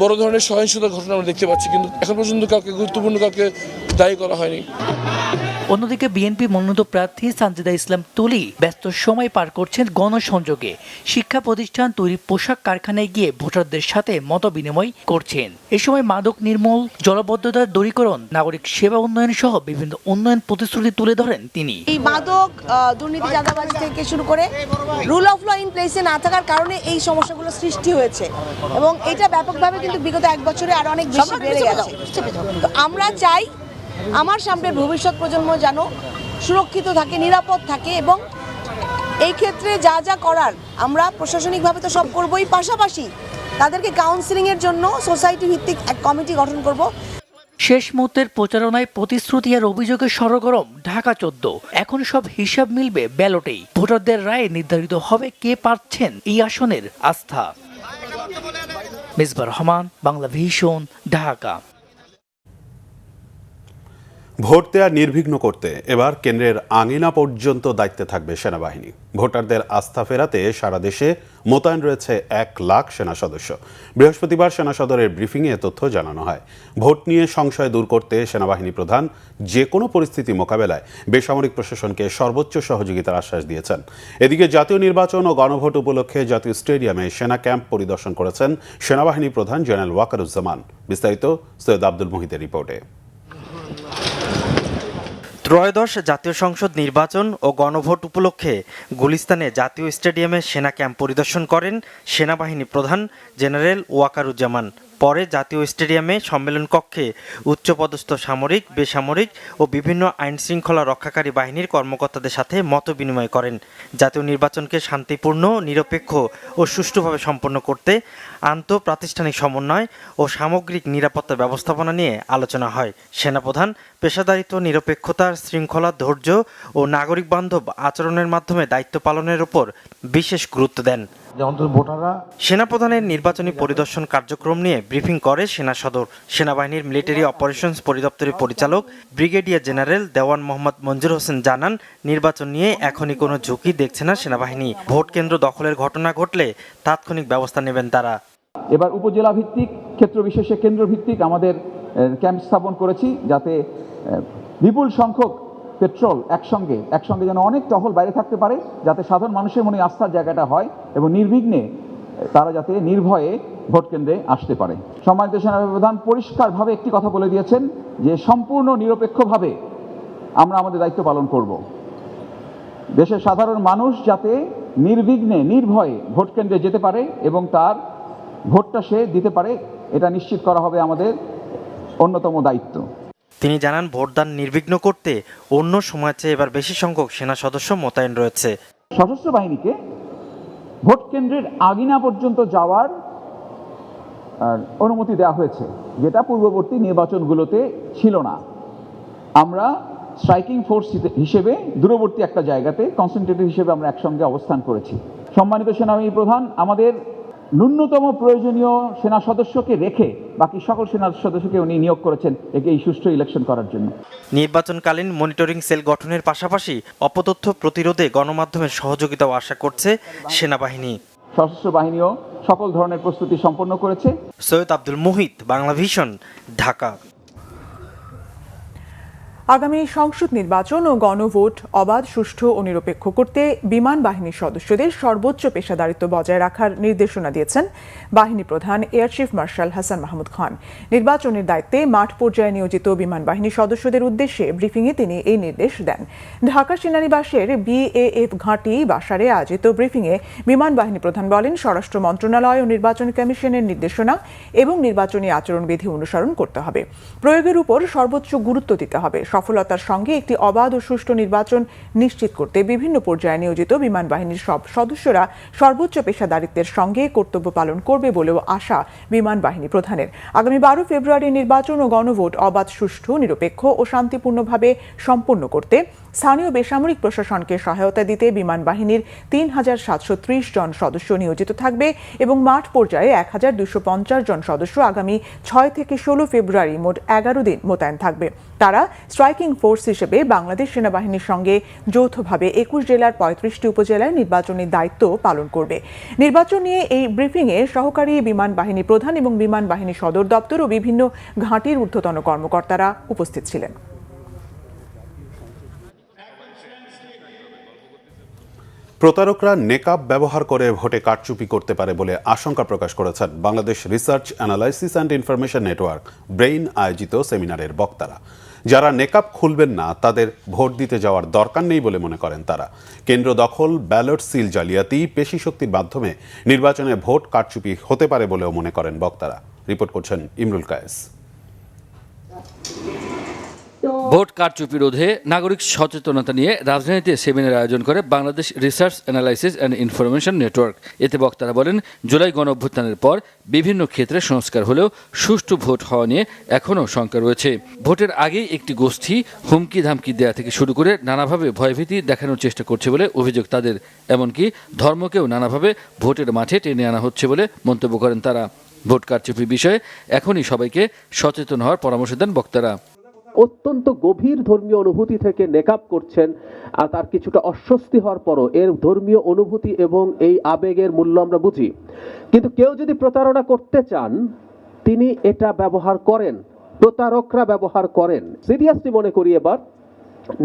Speaker 16: বড় ধরনের সহিংসতার ঘটনা আমরা দেখতে পাচ্ছি, কিন্তু এখন পর্যন্ত কাউকে গুরুত্বপূর্ণ কাউকে দায়ী করা হয়নি।
Speaker 15: অন্যদিকে বিএনপি মনোনীত প্রার্থী সঞ্জিদা ইসলাম তুলি ব্যস্ত সময় পার করছেন গণসংযোগে। শিক্ষা প্রতিষ্ঠান, তৈরি পোশাক কারখানায় গিয়ে ভোটারদের সাথে মত বিনিময় করছেন। এ সময় মাদক নির্মূল, জলবদ্ধতার দূরীকরণ, নাগরিক সেবা উন্নয়ন সহ বিভিন্ন উন্নয়ন প্রতিশ্রুতি তুলে ধরেন তিনি।
Speaker 17: এই মাদক, দুর্নীতি, চাঁদাবাজি থেকে শুরু করে রুল অফ ল ইন প্লেসে না থাকার কারণে এই সমস্যাগুলো সৃষ্টি হয়েছে এবং এটা ব্যাপকভাবে কিন্তু বিগত 1 বছরে আরো অনেক বেশি বেড়ে গেছে। তো আমরা চাই আমার সামনের ভবিষ্যৎ প্রজন্ম যেন সুরক্ষিত থাকে, নিরাপদ থাকে এবং এই ক্ষেত্রে যা যা করার আমরা প্রশাসনিকভাবে তো সব করবই, পাশাপাশি তাদেরকে কাউন্সিলিংয়ের জন্য সোসাইটি ভিত্তিক এক কমিটি গঠন করব।
Speaker 15: শেষ মুহূর্তের প্রচারণায় প্রতিশ্রুতি আর অভিযোগে সরগরম ঢাকা 14। এখন সব হিসাব মিলবে ব্যালটেই। ভোটারদের রায়ে নির্ধারিত হবে কে পাচ্ছেন এই আসনের আস্থা। মেজবা রহমান, বাংলা ভিশন, ঢাকা।
Speaker 2: ভোট দেয়া নির্বিঘ্ন করতে এবার কেন্দ্রের আঙিনা পর্যন্ত দায়িত্বে থাকবে সেনাবাহিনী। ভোটারদের আস্থা ফেরাতে সারা দেশে মোতায়েন রয়েছে 1 লাখ সেনা সদস্য। বৃহস্পতিবার সেনা সদরের ব্রিফিংয়ে এ তথ্য জানানো হয়। ভোট নিয়ে সংশয় দূর করতে সেনাবাহিনী প্রধান যে কোনো পরিস্থিতি মোকাবেলায় বেসামরিক প্রশাসনকে সর্বোচ্চ সহযোগিতার আশ্বাস দিয়েছেন। এদিকে জাতীয় নির্বাচন ও গণভোট উপলক্ষে জাতীয় স্টেডিয়ামে সেনা ক্যাম্প পরিদর্শন করেছেন সেনাবাহিনী প্রধান জেনারেল ওয়াকারুজ্জামান। বিস্তারিত সৈয়দ আব্দুল মুহিতের রিপোর্টে।
Speaker 18: ত্রয়োদশ জাতীয় সংসদ নির্বাচন ও গণভোট উপলক্ষে গুলিস্তানে জাতীয় স্টেডিয়ামে সেনা ক্যাম্প পরিদর্শন করেন সেনাবাহিনী প্রধান জেনারেল ওয়াকারুজ্জামান। পরে জাতীয় স্টেডিয়ামে সম্মেলন কক্ষে উচ্চপদস্থ সামরিক, বেসামরিক ও বিভিন্ন আইন শৃঙ্খলা রক্ষাকারী বাহিনীর কর্মকর্তাদের সাথে মত বিনিময় করেন। জাতীয় নির্বাচনকে শান্তিপূর্ণ, নিরপেক্ষ ও সুষ্ঠুভাবে সম্পন্ন করতে আন্তঃপ্রাতিষ্ঠানিক সমন্বয় ও সামগ্রিক নিরাপত্তা ব্যবস্থাপনা নিয়ে আলোচনা হয়। সেনাপ্রধান পেশাদারিত্ব, নিরপেক্ষতা, শৃঙ্খলা, ধৈর্য ও নাগরিক বান্ধব আচরণের মাধ্যমে দায়িত্ব পালনের উপর বিশেষ গুরুত্ব দেন। সেনাপ্রধানের নির্বাচনী পরিদর্শন কার্যক্রম নিয়ে ব্রিফিং করে সেনা সদর। সেনাবাহিনীর মিলিটারি অপারেশনস পরিদপ্তরের পরিচালক ব্রিগেডিয়ার জেনারেল দেওয়ান মোহাম্মদ মঞ্জুর হোসেন জানান, নির্বাচন নিয়ে এখনই কোনো ঝুঁকি দেখছে না সেনাবাহিনী। ভোট কেন্দ্র দখলের ঘটনা ঘটলে তাৎক্ষণিক ব্যবস্থা নেবেন তারা।
Speaker 19: এবার উপজেলা ভিত্তিক, ক্ষেত্র বিশেষে কেন্দ্র ভিত্তিক আমাদের ক্যাম্প স্থাপন করেছি, যাতে বিপুল সংখ্যক পেট্রোল একসঙ্গে যেন অনেক টহল বাইরে থাকতে পারে, যাতে সাধারণ মানুষের মনে আস্থার জায়গাটা হয় এবং নির্বিঘ্নে তারা যাতে নির্ভয়ে ভোট কেন্দ্রে আসতে পারে। সম্মানিত সেনাপ্রধান পরিষ্কারভাবে একটি কথা বলে দিয়েছেন যে সম্পূর্ণ নিরপেক্ষভাবে আমরা আমাদের দায়িত্ব পালন করব। দেশের সাধারণ মানুষ যাতে নির্বিঘ্নে, নির্ভয়ে ভোট কেন্দ্রে যেতে পারে এবং তার ভোটটা সে দিতে পারে, এটা নিশ্চিত করা হবে আমাদের অন্যতম দায়িত্ব।
Speaker 18: তিনি জানান, ভোটদান নির্বিঘ্ন করতে অন্য সময়ের চেয়ে এবার বেশি সংখ্যক সেনা সদস্য মোতায়েন রয়েছে।
Speaker 19: সশস্ত্র বাহিনীকে ভোট কেন্দ্রের আগিনা পর্যন্ত যাওয়ার অনুমতি দেওয়া হয়েছে, যেটা পূর্ববর্তী নির্বাচনগুলোতে ছিল না। আমরা স্ট্রাইকিং ফোর্স হিসেবে দূরবর্তী একটা জায়গাতে কনসেন্ট্রেটিভ হিসেবে আমরা একসঙ্গে অবস্থান করেছি। সম্মানিত সেনাবাহিনী প্রধান আমাদের ন্যূনতম প্রয়োজনীয় সেনা সদস্যকে রেখে বাকি সকল সেনা সদস্যকে উনি নিয়োগ করেছেন এই সুষ্ঠু ইলেকশন করার জন্য।
Speaker 18: নির্বাচনকালীন মনিটরিং সেল গঠনের পাশাপাশি অপতথ্য প্রতিরোধে গণমাধ্যমের সহযোগিতাও আশা করছে সেনাবাহিনী।
Speaker 19: সশস্ত্র বাহিনীও সকল ধরনের প্রস্তুতি সম্পন্ন করেছে।
Speaker 18: সৈয়দ আব্দুল মুহিত, বাংলা ভিশন, ঢাকা।
Speaker 1: আগামী সংসদ নির্বাচন ও গণভোট অবাধ, সুষ্ঠু ও নিরপেক্ষ করতে বিমান বাহিনীর সদস্যদের সর্বোচ্চ পেশাদারিত্ব বজায় রাখার নির্দেশনা দিয়েছেন বাহিনী প্রধান air chief marshal Hasan Mahmud Khan. নির্বাচনের দায়িত্বে মাঠ পর্যায়ে নিয়োজিত বিমান বাহিনীর সদস্যদের উদ্দেশ্যে ব্রিফিংয়ে তিনি এই নির্দেশ দেন। ঢাকা সেনানিবাসের BAF ঘাঁটি বাসারে আয়োজিত ব্রিফিংয়ে বিমান বাহিনী প্রধান বলেন, স্বরাষ্ট্র মন্ত্রণালয় ও নির্বাচন কমিশনের নির্দেশনা এবং নির্বাচনী আচরণবিধি অনুসরণ করতে হবে। প্রয়োগের উপর সর্বোচ্চ গুরুত্ব দিতে হবে। সফলতার সঙ্গে একটি অবাধ ও সুষ্ঠু নির্বাচন নিশ্চিত করতে বিভিন্ন পর্যায়ে নিয়োজিত বিমান বাহিনীর সব সদস্যরা সর্বোচ্চ পেশাদারিত্বের সঙ্গে কর্তব্য পালন করবে বলেও আশা বিমান বাহিনী প্রধানের। আগামী 12 ফেব্রুয়ারি নির্বাচন ও গণভোট অবাধ, সুষ্ঠু, নিরপেক্ষ ও শান্তিপূর্ণভাবে সম্পন্ন করতে স্থানীয় বেসামরিক প্রশাসনকে সহায়তা দিতে বিমান বাহিনীর 3730 জন সদস্য নিয়োজিত থাকবে এবং মাঠ পর্যায়ে 1250 জন সদস্য আগামী 6 থেকে 16 ফেব্রুয়ারি মোট 11 দিন মোতায়েন থাকবে। তারা স্ট্রাইকিং ফোর্স হিসেবে বাংলাদেশ সেনাবাহিনীর সঙ্গে যৌথভাবে 21 জেলার 35টি উপজেলায় নির্বাচনী দায়িত্ব পালন করবে। নির্বাচন নিয়ে এই ব্রিফিংয়ে সহকারী বিমান বাহিনী প্রধান এবং বিমান বাহিনী সদর দপ্তর ও বিভিন্ন ঘাঁটির ঊর্ধ্বতন কর্মকর্তারা উপস্থিত ছিলেন।
Speaker 2: প্রতারকরা নেকাব ব্যবহার করে ভোটে কারচুপি করতে পারে বলে আশঙ্কা প্রকাশ করেছেন Bangladesh research analysis and information network brain আয়োজিত সেমিনারের বক্তারা। যারা নেকাব খুলবেন না তাদের ভোট দিতে যাওয়ার দরকার নেই বলে মনে করেন তারা। কেন্দ্র দখল, ব্যালট সিল জালিয়াতি, পেশি শক্তির মাধ্যমে নির্বাচনে ভোট কারচুপি হতে পারে বলেও মনে করেন বক্তারা। রিপোর্ট করছেন ইমরুল কায়েস।
Speaker 20: ভোট কারচুপি রোধে নাগরিক সচেতনতা নিয়ে রাজধানীতে সেমিনার আয়োজন করে Bangladesh research analysis and information network. এতে বক্তারা বলেন, জুলাই গণঅভ্যুত্থানের পর বিভিন্ন ক্ষেত্রে সংস্কার হলেও সুষ্ঠু ভোট হওয়া নিয়ে এখনও শঙ্কা রয়েছে। ভোটের আগেই একটি গোষ্ঠী হুমকি ধামকি দেয়া থেকে শুরু করে নানাভাবে ভয়ভীতি দেখানোর চেষ্টা করছে বলে অভিযোগ তাদের। এমনকি ধর্মকেও নানাভাবে ভোটের মাঠে টেনে আনা হচ্ছে বলে মন্তব্য করেন তারা। ভোট কারচুপি বিষয়ে এখনই সবাইকে সচেতন হওয়ার পরামর্শ দেন বক্তারা।
Speaker 21: অত্যন্ত গভীর ধর্মীয় অনুভূতি থেকে নেকাব করছেন আর তার কিছুটা অস্বস্তি হওয়ার পরও এর ধর্মীয় অনুভূতি এবং এই আবেগের মূল্য আমরা বুঝি। কিন্তু কেউ যদি প্রতারণা করতে চান তিনি এটা ব্যবহার করেন, প্রতারকরা ব্যবহার করেন। সিরিয়াসলি মনে করি এবার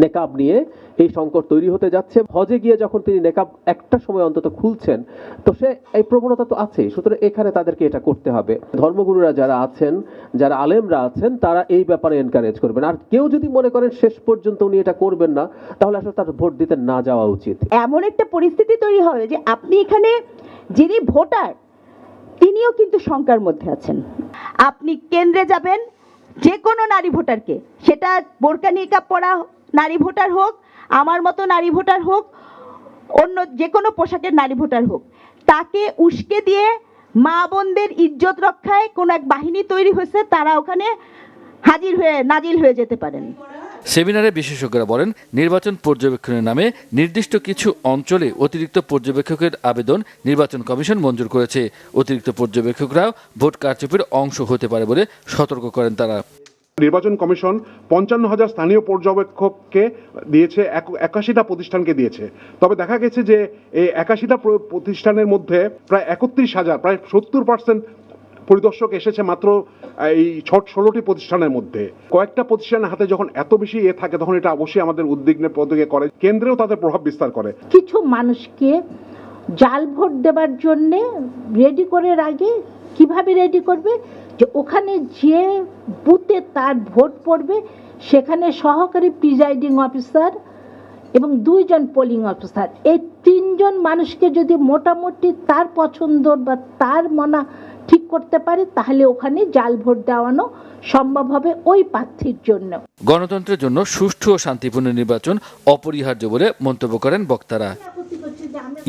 Speaker 21: নেকাব নিয়ে এই সংকট তৈরি হতে যাচ্ছে। হজে গিয়ে যখন তিনি নেকাব একটা সময় অন্তত খুলছেন, তো সে এই প্রবণতা তো আছে, সুতরাং এখানে তাদেরকে এটা করতে হবে। ধর্মগুরুরা যারা আছেন, যারা আলেমরা আছেন, তারা এই ব্যাপারে এনকারেজ করবেন। আর কেউ যদি মনে করেন শেষ পর্যন্ত উনি এটা করবেন না, তাহলে আসলে তার ভোট দিতে না যাওয়া উচিত।
Speaker 4: এমন একটা পরিস্থিতি তৈরি হবে যে আপনি এখানে যিনি ভোটার তিনিও কিন্তু শঙ্কার মধ্যে আছেন। আপনি কেন্দ্রে যাবেন, যে কোনো নারী ভোটারকে, সেটা বোরকা নিকাব পরা নারী ভোটার হোক, আমার মতো নারী ভোটার হোক, অন্য যে কোনো পোশাকের নারী ভোটার হোক, তাকে উস্কে দিয়ে মা বোনদের ইজ্জত রক্ষায় কোনো এক বাহিনী তৈরি হয়েছে, তারা ওখানে নাজিল হয়ে যেতে পারেন।
Speaker 20: সেমিনারে বিশেষজ্ঞরা বলেন, নির্বাচন পর্যবেক্ষণের নামে নির্দিষ্ট কিছু অঞ্চলে অতিরিক্ত পর্যবেক্ষকের আবেদন নির্বাচন কমিশন মঞ্জুর করেছে। অতিরিক্ত পর্যবেক্ষকরাও ভোট কারচুপির অংশ হতে পারে বলে সতর্ক করেন তারা।
Speaker 22: নির্বাচন কমিশন ৫৫,০০০ স্থানীয় পর্যবেক্ষককে দিয়েছে, ৮১টা প্রতিষ্ঠানকে দিয়েছে। তবে দেখা গেছে যে এই ৮১টা প্রতিষ্ঠানের মধ্যে প্রায় ৩১,০০০, প্রায় ৭০% পরিদর্শক এসেছে মাত্র এই ১৬টি প্রতিষ্ঠানের মধ্যে। কয়েকটা প্রতিষ্ঠানের হাতে যখন এত বেশি থাকে, তখন এটা অবশ্যই আমাদের উদ্বিগ্নের পদকে করে, কেন্দ্রেও তাদের প্রভাব বিস্তার করে।
Speaker 4: কিছু মানুষকে জাল ভোট দেবার জন্যে রেডি করে রাখে। কিভাবে রেডি করবে? যে ওখানে যে বুথে তার ভোট পড়বে, সেখানে সহকারী প্রিজাইডিং অফিসার এবং 2 জন পোলিং অফিসার, এই 3 জন মানুষকে যদি মোটামুটি তার পছন্দ বা তার মনা ঠিক করতে পারে, তাহলে ওখানে জাল ভোট দেওয়ানো সম্ভব হবে ওই প্রার্থীর জন্য।
Speaker 20: গণতন্ত্রের জন্য সুষ্ঠু ও শান্তিপূর্ণ নির্বাচন অপরিহার্য বলে মন্তব্য করেন বক্তারা।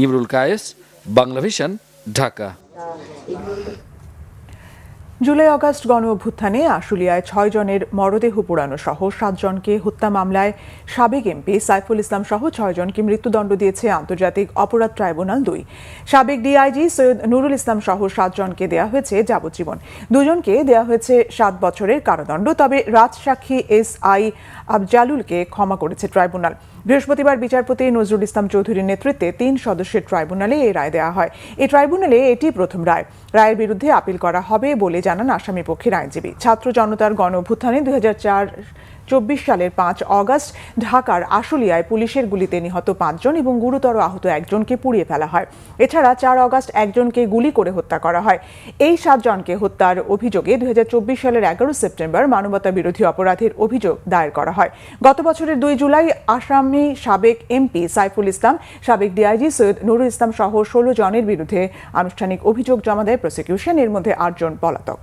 Speaker 20: ইমরুল কায়েস, বাংলা ভিশন, ঢাকা।
Speaker 1: জুলাই আগস্ট গণ অভ্যুত্থানে আশুলিয়ায় 6 জনের মরদেহ পোড়ানো সহ 7 জনকে হত্যা মামলায় সাবেক এমপি সাইফুল ইসলাম সহ 6 জনকে মৃত্যুদণ্ড দিয়েছে আন্তর্জাতিক অপরাধ ট্রাইব্যুনাল 2। সাবেক ডিআইজি সৈয়দ নুরুল ইসলাম সহ 7 জনকে দেয়া হয়েছে যাবজ্জীবন, 2 জনকে দেয়া হয়েছে 7 বছরের কারাদণ্ড। তবে রাজসাক্ষী SI আফজালুলকে ক্ষমা করেছে ট্রাইব্যুনাল। বৃহস্পতিবার বিচারপতি নজরুল ইসলাম চৌধুরীর নেতৃত্বে 3 সদস্যের ট্রাইব্যুনালে এই রায় দেওয়া হয়। এই ট্রাইব্যুনালে এটি প্রথম রায়। রায়ের বিরুদ্ধে আপিল করা হবে বলে জানান আসামি পক্ষের আইনজীবী। ছাত্র জনতার গণ অভ্যুত্থানে 2024 সালের 5 অগস্ট ঢাকার আশুলিয়ায় পুলিশের গুলিতে নিহত 5 জন এবং গুরুতর আহত 1 জনকে পুড়িয়ে ফেলা হয়। এছাড়া 4 অগস্ট একজনকে গুলি করে হত্যা করা হয়। এই 7 জনকে হত্যার অভিযোগে 2024 সালের 11 সেপ্টেম্বর মানবতা বিরোধী অপরাধের অভিযোগ দায়ের করা হয়। গত বছরের 2 জুলাই আসামি সাবেক এমপি সাইফুল ইসলাম, সাবেক ডিআইজি সৈয়দ নুরুল ইসলাম সহ 16 জনের বিরুদ্ধে আনুষ্ঠানিক অভিযোগ জমা দেয় প্রসিকিউশন। এর মধ্যে 8 জন পলাতক।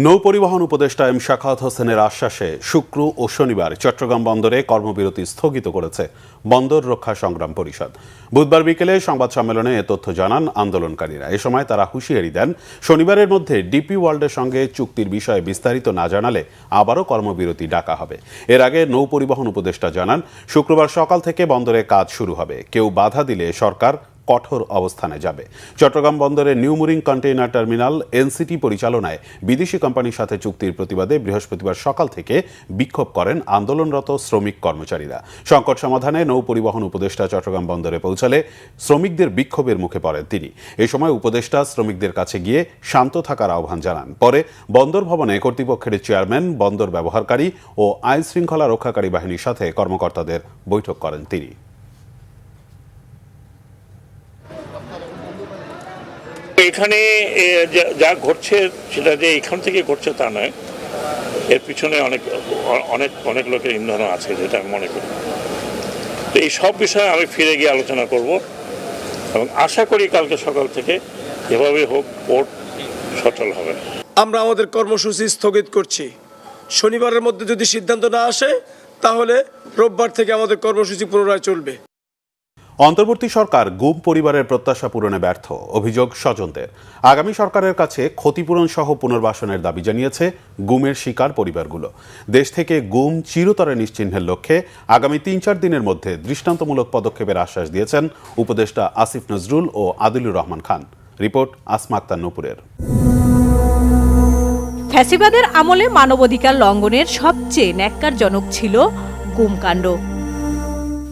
Speaker 2: নৌ পরিবহন উপদেষ্টা এম শাখাওয়াত হোসেনের আশ্বাসে শুক্র ও শনিবার চট্টগ্রাম বন্দরে কর্মবিরতি স্থগিত করেছে বন্দর রক্ষা সংগ্রাম পরিষদ। বুধবার বিকেলে সংবাদ সম্মেলনে এ তথ্য জানান আন্দোলনকারীরা। এ সময় তারা হুঁশিয়ারি দেন, শনিবারের মধ্যে ডিপি ওয়ার্ল্ডের সঙ্গে চুক্তির বিষয়ে বিস্তারিত না জানালে আবারও কর্মবিরতি ডাকা হবে। এর আগে নৌ পরিবহন উপদেষ্টা জানান, শুক্রবার সকাল থেকে বন্দরে কাজ শুরু হবে। কেউ বাধা দিলে সরকার কঠোর অবস্থানে যাবে। চট্টগ্রাম বন্দরের new mooring container terminal NCT পরিচালনায় বিদেশি কোম্পানির সাথে চুক্তির প্রতিবাদে বৃহস্পতিবার সকাল থেকে বিক্ষোভ করেন আন্দোলনরত শ্রমিক কর্মচারীরা। সংকট সমাধানে নৌ পরিবহন উপদেষ্টা চট্টগ্রাম বন্দরে পৌঁছালে শ্রমিকদের বিক্ষোভের মুখে পড়েন তিনি। এই সময় উপদেষ্টা শ্রমিকদের কাছে গিয়ে শান্ত থাকার আহ্বান জানান। পরে বন্দর ভবনে কর্তৃপক্ষের চেয়ারম্যান, বন্দর ব্যবহারকারী ও আইন শৃঙ্খলা রক্ষাকারী বাহিনীর সাথে কর্মকর্তাদের বৈঠক করেন তিনি।
Speaker 23: এখানে যা ঘটছে সেটা যে এখান থেকে ঘটছে তা নয়, এর পিছনে অনেক অনেক অনেক লোকের ইন্ধন আছে, যেটা আমি মনে করি। তো এই সব বিষয়ে আমি ফিরে গিয়ে আলোচনা করব এবং আশা করি কালকে সকাল থেকে যেভাবে হোক পোর্ট সচল হবে।
Speaker 24: আমরা আমাদের কর্মসূচি স্থগিত করছি। শনিবারের মধ্যে যদি সিদ্ধান্ত না আসে, তাহলে রোববার থেকে আমাদের কর্মসূচি পুনরায় চলবে।
Speaker 2: অন্তর্বর্তী সরকার গুম পরিবারের প্রত্যাশা পূরণে ব্যর্থ, অভিযোগ স্বজনদের। আগামী সরকারের কাছে ক্ষতিপূরণ সহ পুনর্বাসনের দাবি জানিয়েছে গুমের শিকার পরিবারগুলো। দেশ থেকে গুম চিরতরে নিশ্চিহ্নের লক্ষ্যে আগামী 3-4 দিনের মধ্যে দৃষ্টান্তমূলক পদক্ষেপের আশ্বাস দিয়েছেন উপদেষ্টা আসিফ নজরুল ও আদিলুর রহমান খান। রিপোর্ট আসমা আক্তার নূপুরের।
Speaker 25: ফ্যাসিবাদের আমলে মানবাধিকার লঙ্ঘনের সবচেয়ে ন্যাক্কারজনক ছিল গুমকাণ্ড।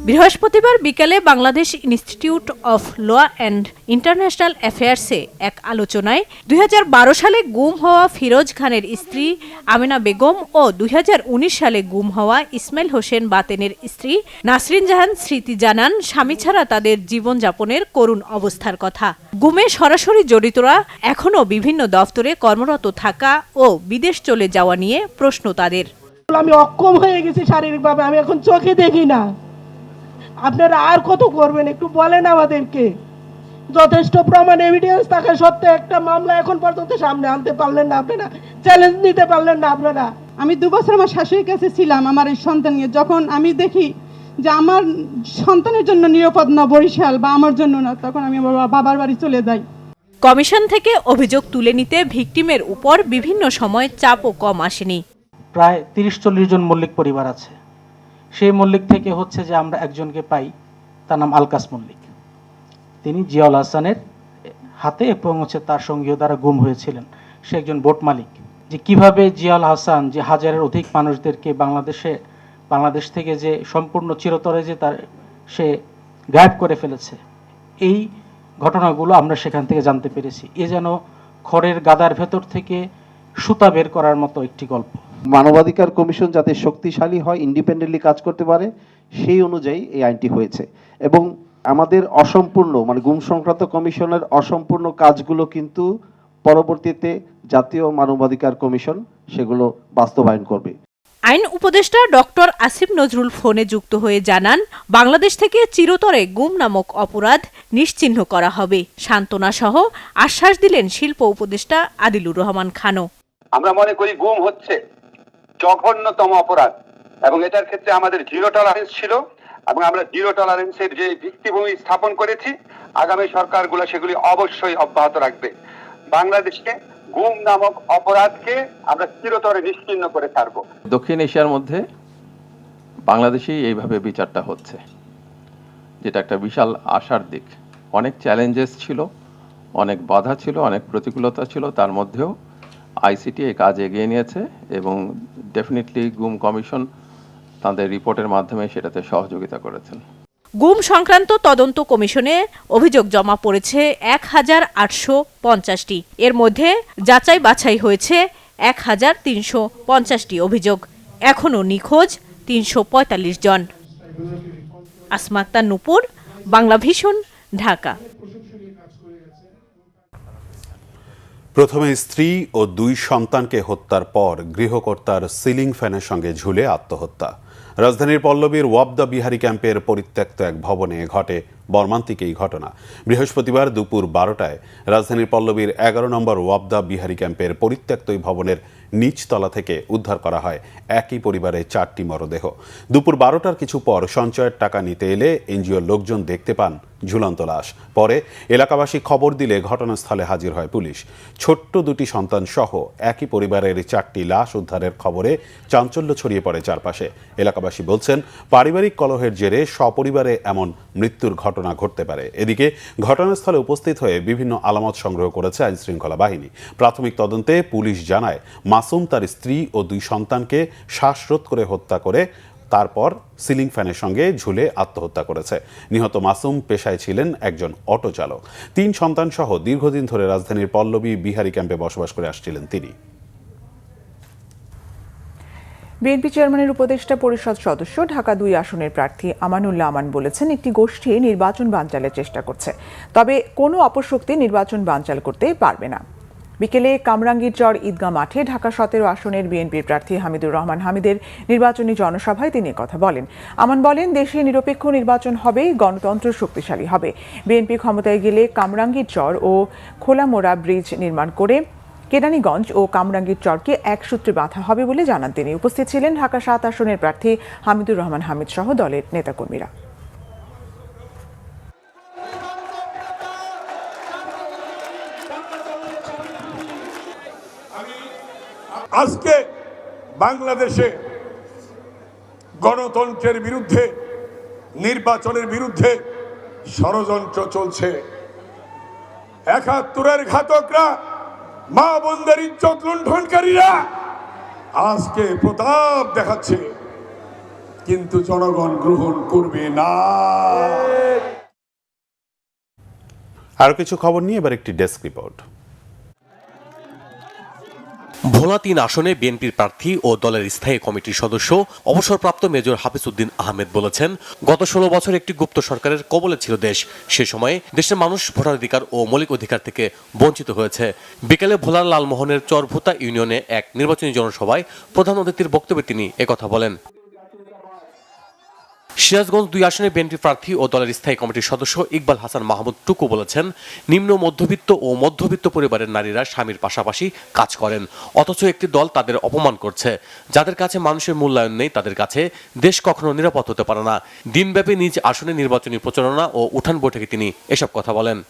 Speaker 3: বৃহস্পতিবার বিকেলে Bangladesh Institute of Law and International অ্যাফেয়ার্সে এক আলোচনায় 2012 সালে গুম হওয়া ফিরোজ খানের স্ত্রী আমেনা বেগম ও 2019 সালে গুম হওয়া ইসমাইল হোসেন বাতেনের স্ত্রী নাসরিন জাহান স্মৃতি জানান স্বামী ছাড়া তাদের জীবনযাপনের করুণ অবস্থার কথা। গুমে সরাসরি জড়িতরা এখনও বিভিন্ন দফতরে কর্মরত থাকা ও বিদেশ চলে যাওয়া নিয়ে প্রশ্ন তাদের।
Speaker 5: আমি অক্ষম হয়ে গেছি শারীরিকভাবে, আমি এখন চোখে দেখি না। আপনারা আর কত করবেন একটু বলেন আমাদেরকে। যথেষ্ট প্রমাণ এভিডেন্স থাকা সত্ত্বেও একটা মামলা এখন পর্যন্ত সামনে আনতে পারলেন না আপনারা, চ্যালেঞ্জ নিতে পারলেন না আপনারা।
Speaker 7: আমি 2 বছর আমার শাশুড়ির কাছে ছিলাম আমার এই সন্তান নিয়ে। যখন আমি দেখি যে আমার সন্তানের জন্য নিরাপদ না বরিশাল বা আমার জন্য না, তখন আমি আমার বাবার বাড়ি চলে যাই।
Speaker 3: কমিশন থেকে অভিযোগ তুলে নিতে ভিকটিমের উপর বিভিন্ন সময় চাপও কম আসেনি।
Speaker 8: প্রায় 30-40 জন মল্লিক পরিবার আছে। সেই মল্লিক থেকে হচ্ছে যে আমরা একজনকে পাই, তার নাম আলকাস মল্লিক। তিনি জিয়াউল হাসানের হাতে এবং হচ্ছে তার সঙ্গীও দ্বারা গুম হয়েছিলেন। সে একজন বোট মালিক। যে কিভাবে জিয়াউল হাসান যে হাজারের অধিক মানুষদেরকে বাংলাদেশ থেকে যে সম্পূর্ণ চিরতরে যে সে গায়েব করে ফেলেছে, এই ঘটনাগুলো আমরা সেখান থেকে জানতে পেরেছি। এ যেন খড়ের গাদার ভেতর থেকে সুতা বের করার মতো একটি গল্প।
Speaker 25: মানবাধিকার কমিশন যাতে শক্তিশালী হয়, ইন্ডিপেন্ডেন্টলি কাজ করতে পারে, সেই অনুযায়ী এই আইনটি হয়েছে। এবং আমাদের অসম্পূর্ণ গুম সংক্রান্ত কমিশনের অসম্পূর্ণ কাজগুলো কিন্তু পরবর্তীতে জাতীয় মানবাধিকার কমিশন সেগুলো বাস্তবায়ন করবে।
Speaker 3: আইন উপদেষ্টা ডক্টর আসিফ নজরুল ফোনে যুক্ত হয়ে জানান, বাংলাদেশ থেকে চিরতরে গুম নামক অপরাধ নিশ্চিহ্ন করা হবে। সান্ত্বনা সহ আশ্বাস দিলেন শিল্প উপদেষ্টা আদিলুর রহমান খানও।
Speaker 26: আমরা মনে করি গুম হচ্ছে জঘন্যতম অপরাধ এবং এটার ক্ষেত্রে আমাদের জিরো টলারেন্স ছিল এবং আমরা জিরো টলারেন্সের যে ভিত্তিভূমি স্থাপন করেছি, আগামী সরকারগুলো সেগুলি অবশ্যই অব্যাহত রাখবে। বাংলাদেশকে গুম নামক অপরাধকে আমরা চিরতরে নিশ্চিহ্ন করে ছাড়বো।
Speaker 27: দক্ষিণ এশিয়ার মধ্যে বাংলাদেশেই এইভাবে বিচারটা হচ্ছে, যেটা একটা বিশাল আশার দিক। অনেক চ্যালেঞ্জেস ছিল, অনেক বাধা ছিল, অনেক প্রতিকূলতা ছিল, তার মধ্যেও আইসিটি এই কাজ এগিয়ে নিয়েছে এবং ডেফিনেটলি গুম কমিশন তাদের রিপোর্টের মাধ্যমে সেটাতে সহযোগিতা করেছেন।
Speaker 3: গুম সংক্রান্ত তদন্ত কমিশনে অভিযোগ জমা পড়েছে 1850টি। এর মধ্যে যাচাই বাছাই হয়েছে 1350টি অভিযোগ। এখনও নিখোঁজ 345 জন। আসমা আক্তার নূপুর, বাংলাভিশন, ঢাকা।
Speaker 2: প্রথমে স্ত্রী ও 2 সন্তানকে হত্যার পর গৃহকর্তার সিলিং ফ্যানের সঙ্গে ঝুলে আত্মহত্যা। রাজধানীর পল্লবীর ওয়াবদা বিহারী ক্যাম্পের পরিত্যক্ত এক ভবনে ঘটে মর্মান্তিক এই ঘটনা। বৃহস্পতিবার দুপুর 12টায় রাজধানীর পল্লবীর 11 নম্বর ওয়াবদা বিহারী ক্যাম্পের পরিত্যক্ত এই ভবনের নিচতলা থেকে উদ্ধার করা হয় একই পরিবারের 4টি মরদেহ। দুপুর 12টার কিছু পর সঞ্চয়ের টাকা নিতে এলে এনজিওর লোকজন দেখতে পান ঝুলন্ত লাশ। পরে এলাকাবাসী খবর দিলে ঘটনাস্থলে হাজির হয় পুলিশ। ছোট্ট 2টি সন্তান সহ একই পরিবারের 4টি লাশ উদ্ধারের খবরে চাঞ্চল্য ছড়িয়ে পড়ে চারপাশে। এলাকাবাসী বলছেন, পারিবারিক কলহের জেরে সপরিবারে এমন মৃত্যুর ঘটনা ঘটতে পারে। এদিকে ঘটনাস্থলে উপস্থিত হয়ে বিভিন্ন আলামত সংগ্রহ করেছে আইনশৃঙ্খলা বাহিনী। প্রাথমিক তদন্তে পুলিশ জানায়, মাসুম তার স্ত্রী ও 2 সন্তানকে শ্বাসরোধ করে হত্যা করে তারপর সিলিং ফ্যানের সঙ্গে ঝুলে আত্মহত্যা করেছে। নিহত মাসুম পেশায় ছিলেন একজন অটো চালক। 3 সন্তান সহ দীর্ঘদিন ধরে রাজধানীর পল্লবী বিহারী ক্যাম্পে বসবাস করে আসছিলেন তিনি।
Speaker 1: বিএনপি চেয়ারম্যানের উপদেষ্টা পরিষদ সদস্য ঢাকা 2 আসনের প্রার্থী আমানুল্লাহ আমান বলেছেন, একটি গোষ্ঠী নির্বাচন বানচালের চেষ্টা করছে, তবে কোনো অপশক্তি নির্বাচন বানচাল করতে পারবে না। বিকেলে কামরাঙ্গীরচর ঈদগাহ মাঠে ঢাকা 17 আসনের বিএনপির প্রার্থী হামিদুর রহমান হামিদের নির্বাচনী জনসভায় তিনি কথা বলেন। আমান বলেন, দেশে নিরপেক্ষ নির্বাচন হবে, গণতন্ত্র শক্তিশালী হবে। বিএনপি ক্ষমতায় গেলে কামরাঙ্গীরচর ও খোলামোড়া ব্রিজ নির্মাণ করে কেরানীগঞ্জ ও কামরাঙ্গীরচরকে এক সূত্রে বাঁধা হবে বলে জানান তিনি। উপস্থিত ছিলেন ঢাকা 7 আসনের প্রার্থী হামিদুর রহমান হামিদ সহ দলের নেতাকর্মীরা।
Speaker 10: আজকে বাংলাদেশে গণতন্ত্রের বিরুদ্ধে, নির্বাচনের বিরুদ্ধে ষড়যন্ত্র চলছে। 71-এর ঘাতকরা, মা বোনদের ইজ্জত লুণ্ঠনকারীরা আজকে প্রতাপ দেখাচ্ছে। কিন্তু জনগণ গ্রহণ করবে না।
Speaker 2: আরো কিছু খবর নিয়ে এবার একটি ডেস্ক রিপোর্ট।
Speaker 6: ভোলা ৩ আসনে বিএনপির প্রার্থী ও দলের স্থায়ী কমিটির সদস্য অবসরপ্রাপ্ত মেজর হাফিজ উদ্দিন আহমেদ বলেছেন, গত ১৬ বছর একটি গুপ্ত সরকারের কবলে ছিল দেশ। সে সময়ে দেশের মানুষ ভোটাধিকার ও মৌলিক অধিকার থেকে বঞ্চিত হয়েছে। বিকেলে ভোলার লালমোহনের চরভুতা ইউনিয়নে এক নির্বাচনী জনসভায় প্রধান অতিথির বক্তব্যে তিনি একথা বলেন। সিরাজগঞ্জ ২ আসনে বিএনপি প্রার্থী ও দলের স্থায়ী কমিটির সদস্য ইকবাল হাসান মাহমুদ টুকু বলেছেন, নিম্ন মধ্যবিত্ত ও মধ্যবিত্ত পরিবারের নারীরা স্বামীর পাশাপাশি কাজ করেন, অথচ একটি দল তাদের অপমান করছে। যাদের কাছে মানুষের মূল্যায়ন নেই তাদের কাছে দেশ কখনো নিরাপদ হতে পারে না। দিনব্যাপী নিজ আসনে নির্বাচনী প্রচারণা ও উঠান বৈঠকে তিনি এসব কথা বলেন।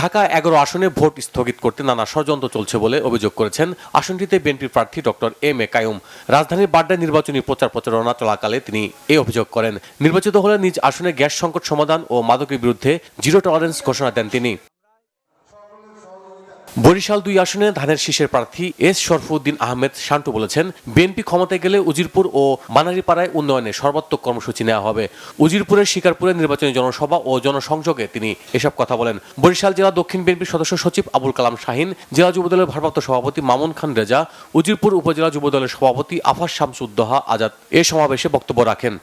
Speaker 6: ঢাকা ১১ আসনে ভোট স্থগিত করতে নানা ষড়যন্ত্র চলছে বলে অভিযোগ করেছেন আসনটিতে বিএনপির প্রার্থী ডক্টর এম এ কাইয়ুম। রাজধানীর বাড্ডায় নির্বাচনী প্রচারণা চলাকালে তিনি এই অভিযোগ করেন। নির্বাচিত হলে নিজ আসনে গ্যাস সংকট সমাধান ও মাদকের বিরুদ্ধে জিরো টলারেন্স ঘোষণা দেন তিনি। বরিশাল ২ আসনে ধানের শীষের প্রার্থী এস শরফুদ্দিন আহমেদ শান্টু বলেছেন, বিএনপি ক্ষমতায় গেলে উজিরপুর ও মানারীপাড়ায় উন্নয়নে সর্বাত্মক কর্মসূচি নেওয়া হবে। উজিরপুরের শিকারপুরে নির্বাচনী জনসভা ও জনসংযোগে তিনি এসব কথা বলেন। বরিশাল জেলা দক্ষিণ বিএনপির সদস্য সচিব আবুল কালাম শাহিন, জেলা যুবদলের ভারপ্রাপ্ত সভাপতি মামুন খান রেজা, উজিরপুর উপজেলা যুবদলের সভাপতি আফাস শামসুদ্দোহা আজাদ এ সমাবেশে বক্তব্য রাখেন।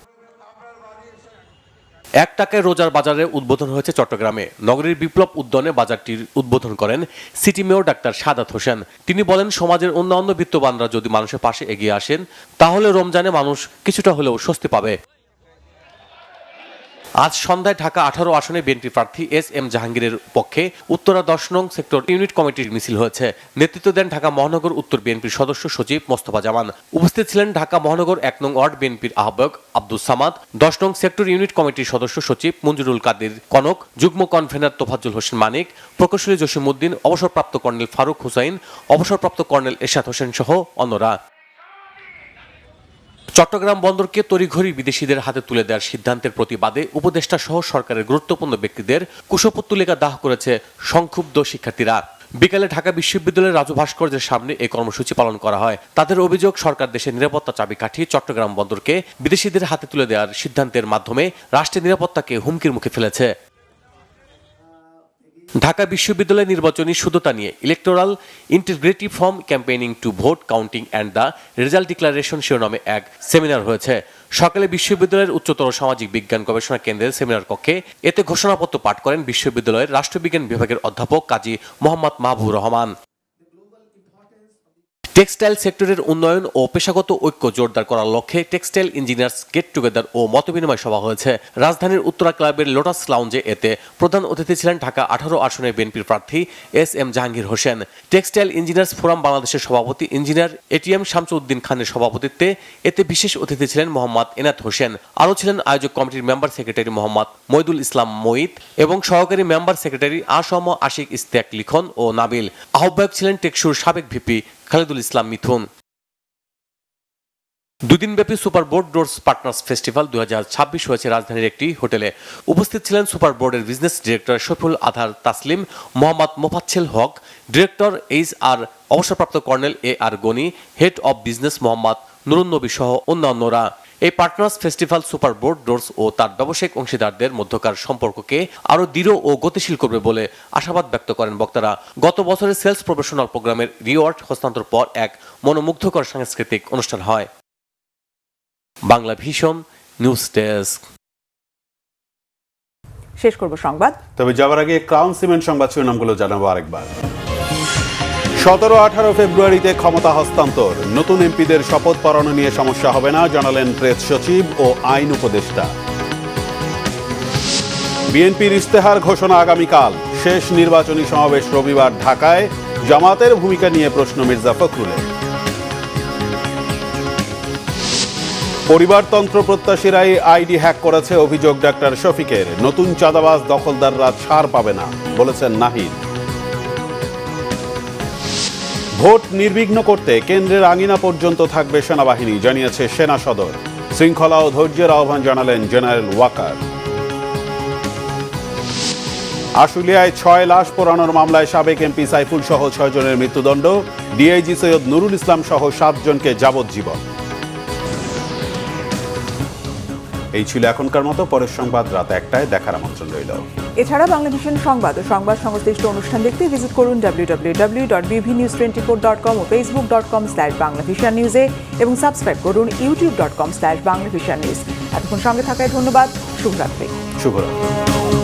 Speaker 6: ১ টাকায় রোজার বাজারে উদ্বোধন হয়েছে চট্টগ্রামে। নগরীর বিপ্লব উদ্যানে বাজারটির উদ্বোধন করেন city mayor doctor Sadat Hossain. তিনি বলেন, সমাজের অন্যান্য বিত্তবানরা যদি মানুষের পাশে এগিয়ে আসেন তাহলে রমজানে মানুষ কিছুটা হলেও স্বস্তি পাবে। আজ সন্ধ্যায় ঢাকা ১৮ আসনে বিএনপি প্রার্থী এস এম জাহাঙ্গীরের পক্ষে উত্তরা ১০ নং সেক্টর ইউনিট কমিটির মিছিল হয়েছে। নেতৃত্ব দেন ঢাকা মহানগর উত্তর বিএনপির সদস্য সচিব মোস্তফা জামান। উপস্থিত ছিলেন ঢাকা মহানগর ১ নং ওয়ার্ড বিএনপির আহ্বায়ক আব্দুস সামাদ, ১০ নং সেক্টর ইউনিট কমিটির সদস্য সচিব মঞ্জুরুল কাদের কনক, যুগ্ম কনভেনার তোফাজ্জল হোসেন মানিক, প্রকৌশলী জসিমউদ্দিন, অবসরপ্রাপ্ত কর্নেল ফারুক হুসাইন, অবসরপ্রাপ্ত কর্নেল এরশাদ হোসেন সহ অন্যরা। চট্টগ্রাম বন্দরকে তড়িঘড়ি বিদেশিদের হাতে তুলে দেওয়ার সিদ্ধান্তের প্রতিবাদে উপদেষ্টা সহ সরকারের গুরুত্বপূর্ণ ব্যক্তিদের কুশপুত্তলিকা দাহ করেছে সংক্ষুব্ধ শিক্ষার্থীরা। বিকালে ঢাকা বিশ্ববিদ্যালয়ের রাজু ভাস্কর্যের সামনে এই কর্মসূচি পালন করা হয়। তাদের অভিযোগ, সরকার দেশের নিরাপত্তা চাবিকাঠি চট্টগ্রাম বন্দরকে বিদেশিদের হাতে তুলে দেওয়ার সিদ্ধান্তের মাধ্যমে রাষ্ট্রের নিরাপত্তাকে হুমকির মুখে ফেলেছে। ঢাকা বিশ্ববিদ্যালয়ের নির্বাচনী শুদ্ধতা নিয়ে electoral integrity form campaigning to vote counting and the result declaration শিরোনামে এক সেমিনার হয়েছে। সকালে বিশ্ববিদ্যালয়ের উচ্চতর সামাজিক বিজ্ঞান গবেষণা কেন্দ্রের সেমিনার কক্ষে এতে ঘোষণাপত্র পাঠ করেন বিশ্ববিদ্যালয়ের রাষ্ট্রবিজ্ঞান বিভাগের অধ্যাপক কাজী মোহাম্মদ মাহবুবুর রহমান। টেক্সটাইল সেক্টরের উন্নয়ন ও পেশাগত ঐক্য জোরদার করার লক্ষ্যে টেক্সটাইল ইঞ্জিনিয়ার্স গেট টুগেদার ও মতবিনিময় সভা হয়েছে রাজধানীর উত্তরা ক্লাবের লোটাস লাউঞ্জে। এতে প্রধান অতিথি ছিলেন ঢাকা ১৮ আসনের বিএনপির প্রার্থী S M Jahangir Hossain. Textile engineers forum বাংলাদেশের সভাপতি ইঞ্জিনিয়ার এটিএম শামসুদ্দিন খানের সভাপতিত্বে এতে বিশেষ অতিথি ছিলেন মোহাম্মদ এনায়েত হোসেন। আরও ছিলেন আয়োজক কমিটির মেম্বার সেক্রেটারি মোহাম্মদ মইদুল ইসলাম মঈদ এবং সহকারী মেম্বার সেক্রেটারি আসম আশিক ইস্তেক লিখন ও নাবিল। আহ্বায়ক ছিলেন টেকসুর সাবেক ভিপি খালেদুল ইসলাম মিথুন। দুদিনব্যাপী Super Board Doors Partners Festival ২০২৬ হয়েছে রাজধানীর একটি হোটেলে। উপস্থিত ছিলেন সুপার বোর্ডের business director Shafiul Adhar Taslim, Mohammad Mofassel Haque, director HR আর, অবসরপ্রাপ্ত colonel A R Gani, head of business Mohammad Nurun Nabi সহ অন্যান্যরা। এই Partners Festival Super Board Doors ও তার ব্যবসায়িক অংশীদারদের মধ্যকার সম্পর্ককে আরও দৃঢ় ও গতিশীল করবে বলে আশাবাদ ব্যক্ত করেন বক্তারা। গত বছরের সেলস প্রফেশনাল প্রোগ্রামের রিওয়ার্ড হস্তান্তর পর এক মনোমুগ্ধকর সাংস্কৃতিক অনুষ্ঠান হয়। Bangla Vision news desk.
Speaker 1: শেষ করব সংবাদ,
Speaker 2: তবে যাওয়ার আগে ক্রাউন সিমেন্ট সংবাদ শিরোনামগুলো জানাবো আরেকবার। 17-18 ফেব্রুয়ারিতে ক্ষমতা হস্তান্তর, নতুন এমপিদের শপথ পড়ানো নিয়ে সমস্যা হবে না জানালেন প্রেস সচিব ও আইন উপদেষ্টা। বিএনপির ইশতেহার ঘোষণা আগামীকাল, শেষ নির্বাচনী সমাবেশ রবিবার ঢাকায়, জামাতের ভূমিকা নিয়ে প্রশ্ন মির্জা ফখরুলের। পরিবারতন্ত্র প্রত্যাশীরাই আইডি হ্যাক করেছে অভিযোগ ডাক্তার শফিকের, নতুন চাঁদাবাজ দখলদাররা ছাড় পাবে না বলেছেন নাহিদ। ভোট নির্বিঘ্ন করতে কেন্দ্রের আঙিনা পর্যন্ত থাকবে সেনাবাহিনী জানিয়েছে সেনা সদর। শৃঙ্খলা ও ধৈর্যের আহ্বান জানালেন জেনারেল ওয়াকার। আশুলিয়ায় 6 লাশ পোড়ানোর মামলায় সাবেক এমপি সাইফুল সহ 6 জনের মৃত্যুদণ্ড, ডিআইজি সৈয়দ নুরুল ইসলাম সহ 7 জনকে যাবজ্জীবন। এই ছিল এখনকার মতো। পরের সংবাদ রাত 1টায় দেখার আমন্ত্রণ রইল।
Speaker 1: এছাড়া বাংলাদেশের সংবাদ ও সংবাদ সংশ্লিষ্ট অনুষ্ঠান দেখতে ভিজিট করুন www.bvnewsv24.com ও facebook.com/banglavishannews এবং সাবস্ক্রাইব করুন youtube.com/banglavishannews। এতক্ষণ সঙ্গে থাকায় ধন্যবাদ। শুভরাত্রি।
Speaker 2: শুভরাত্রি।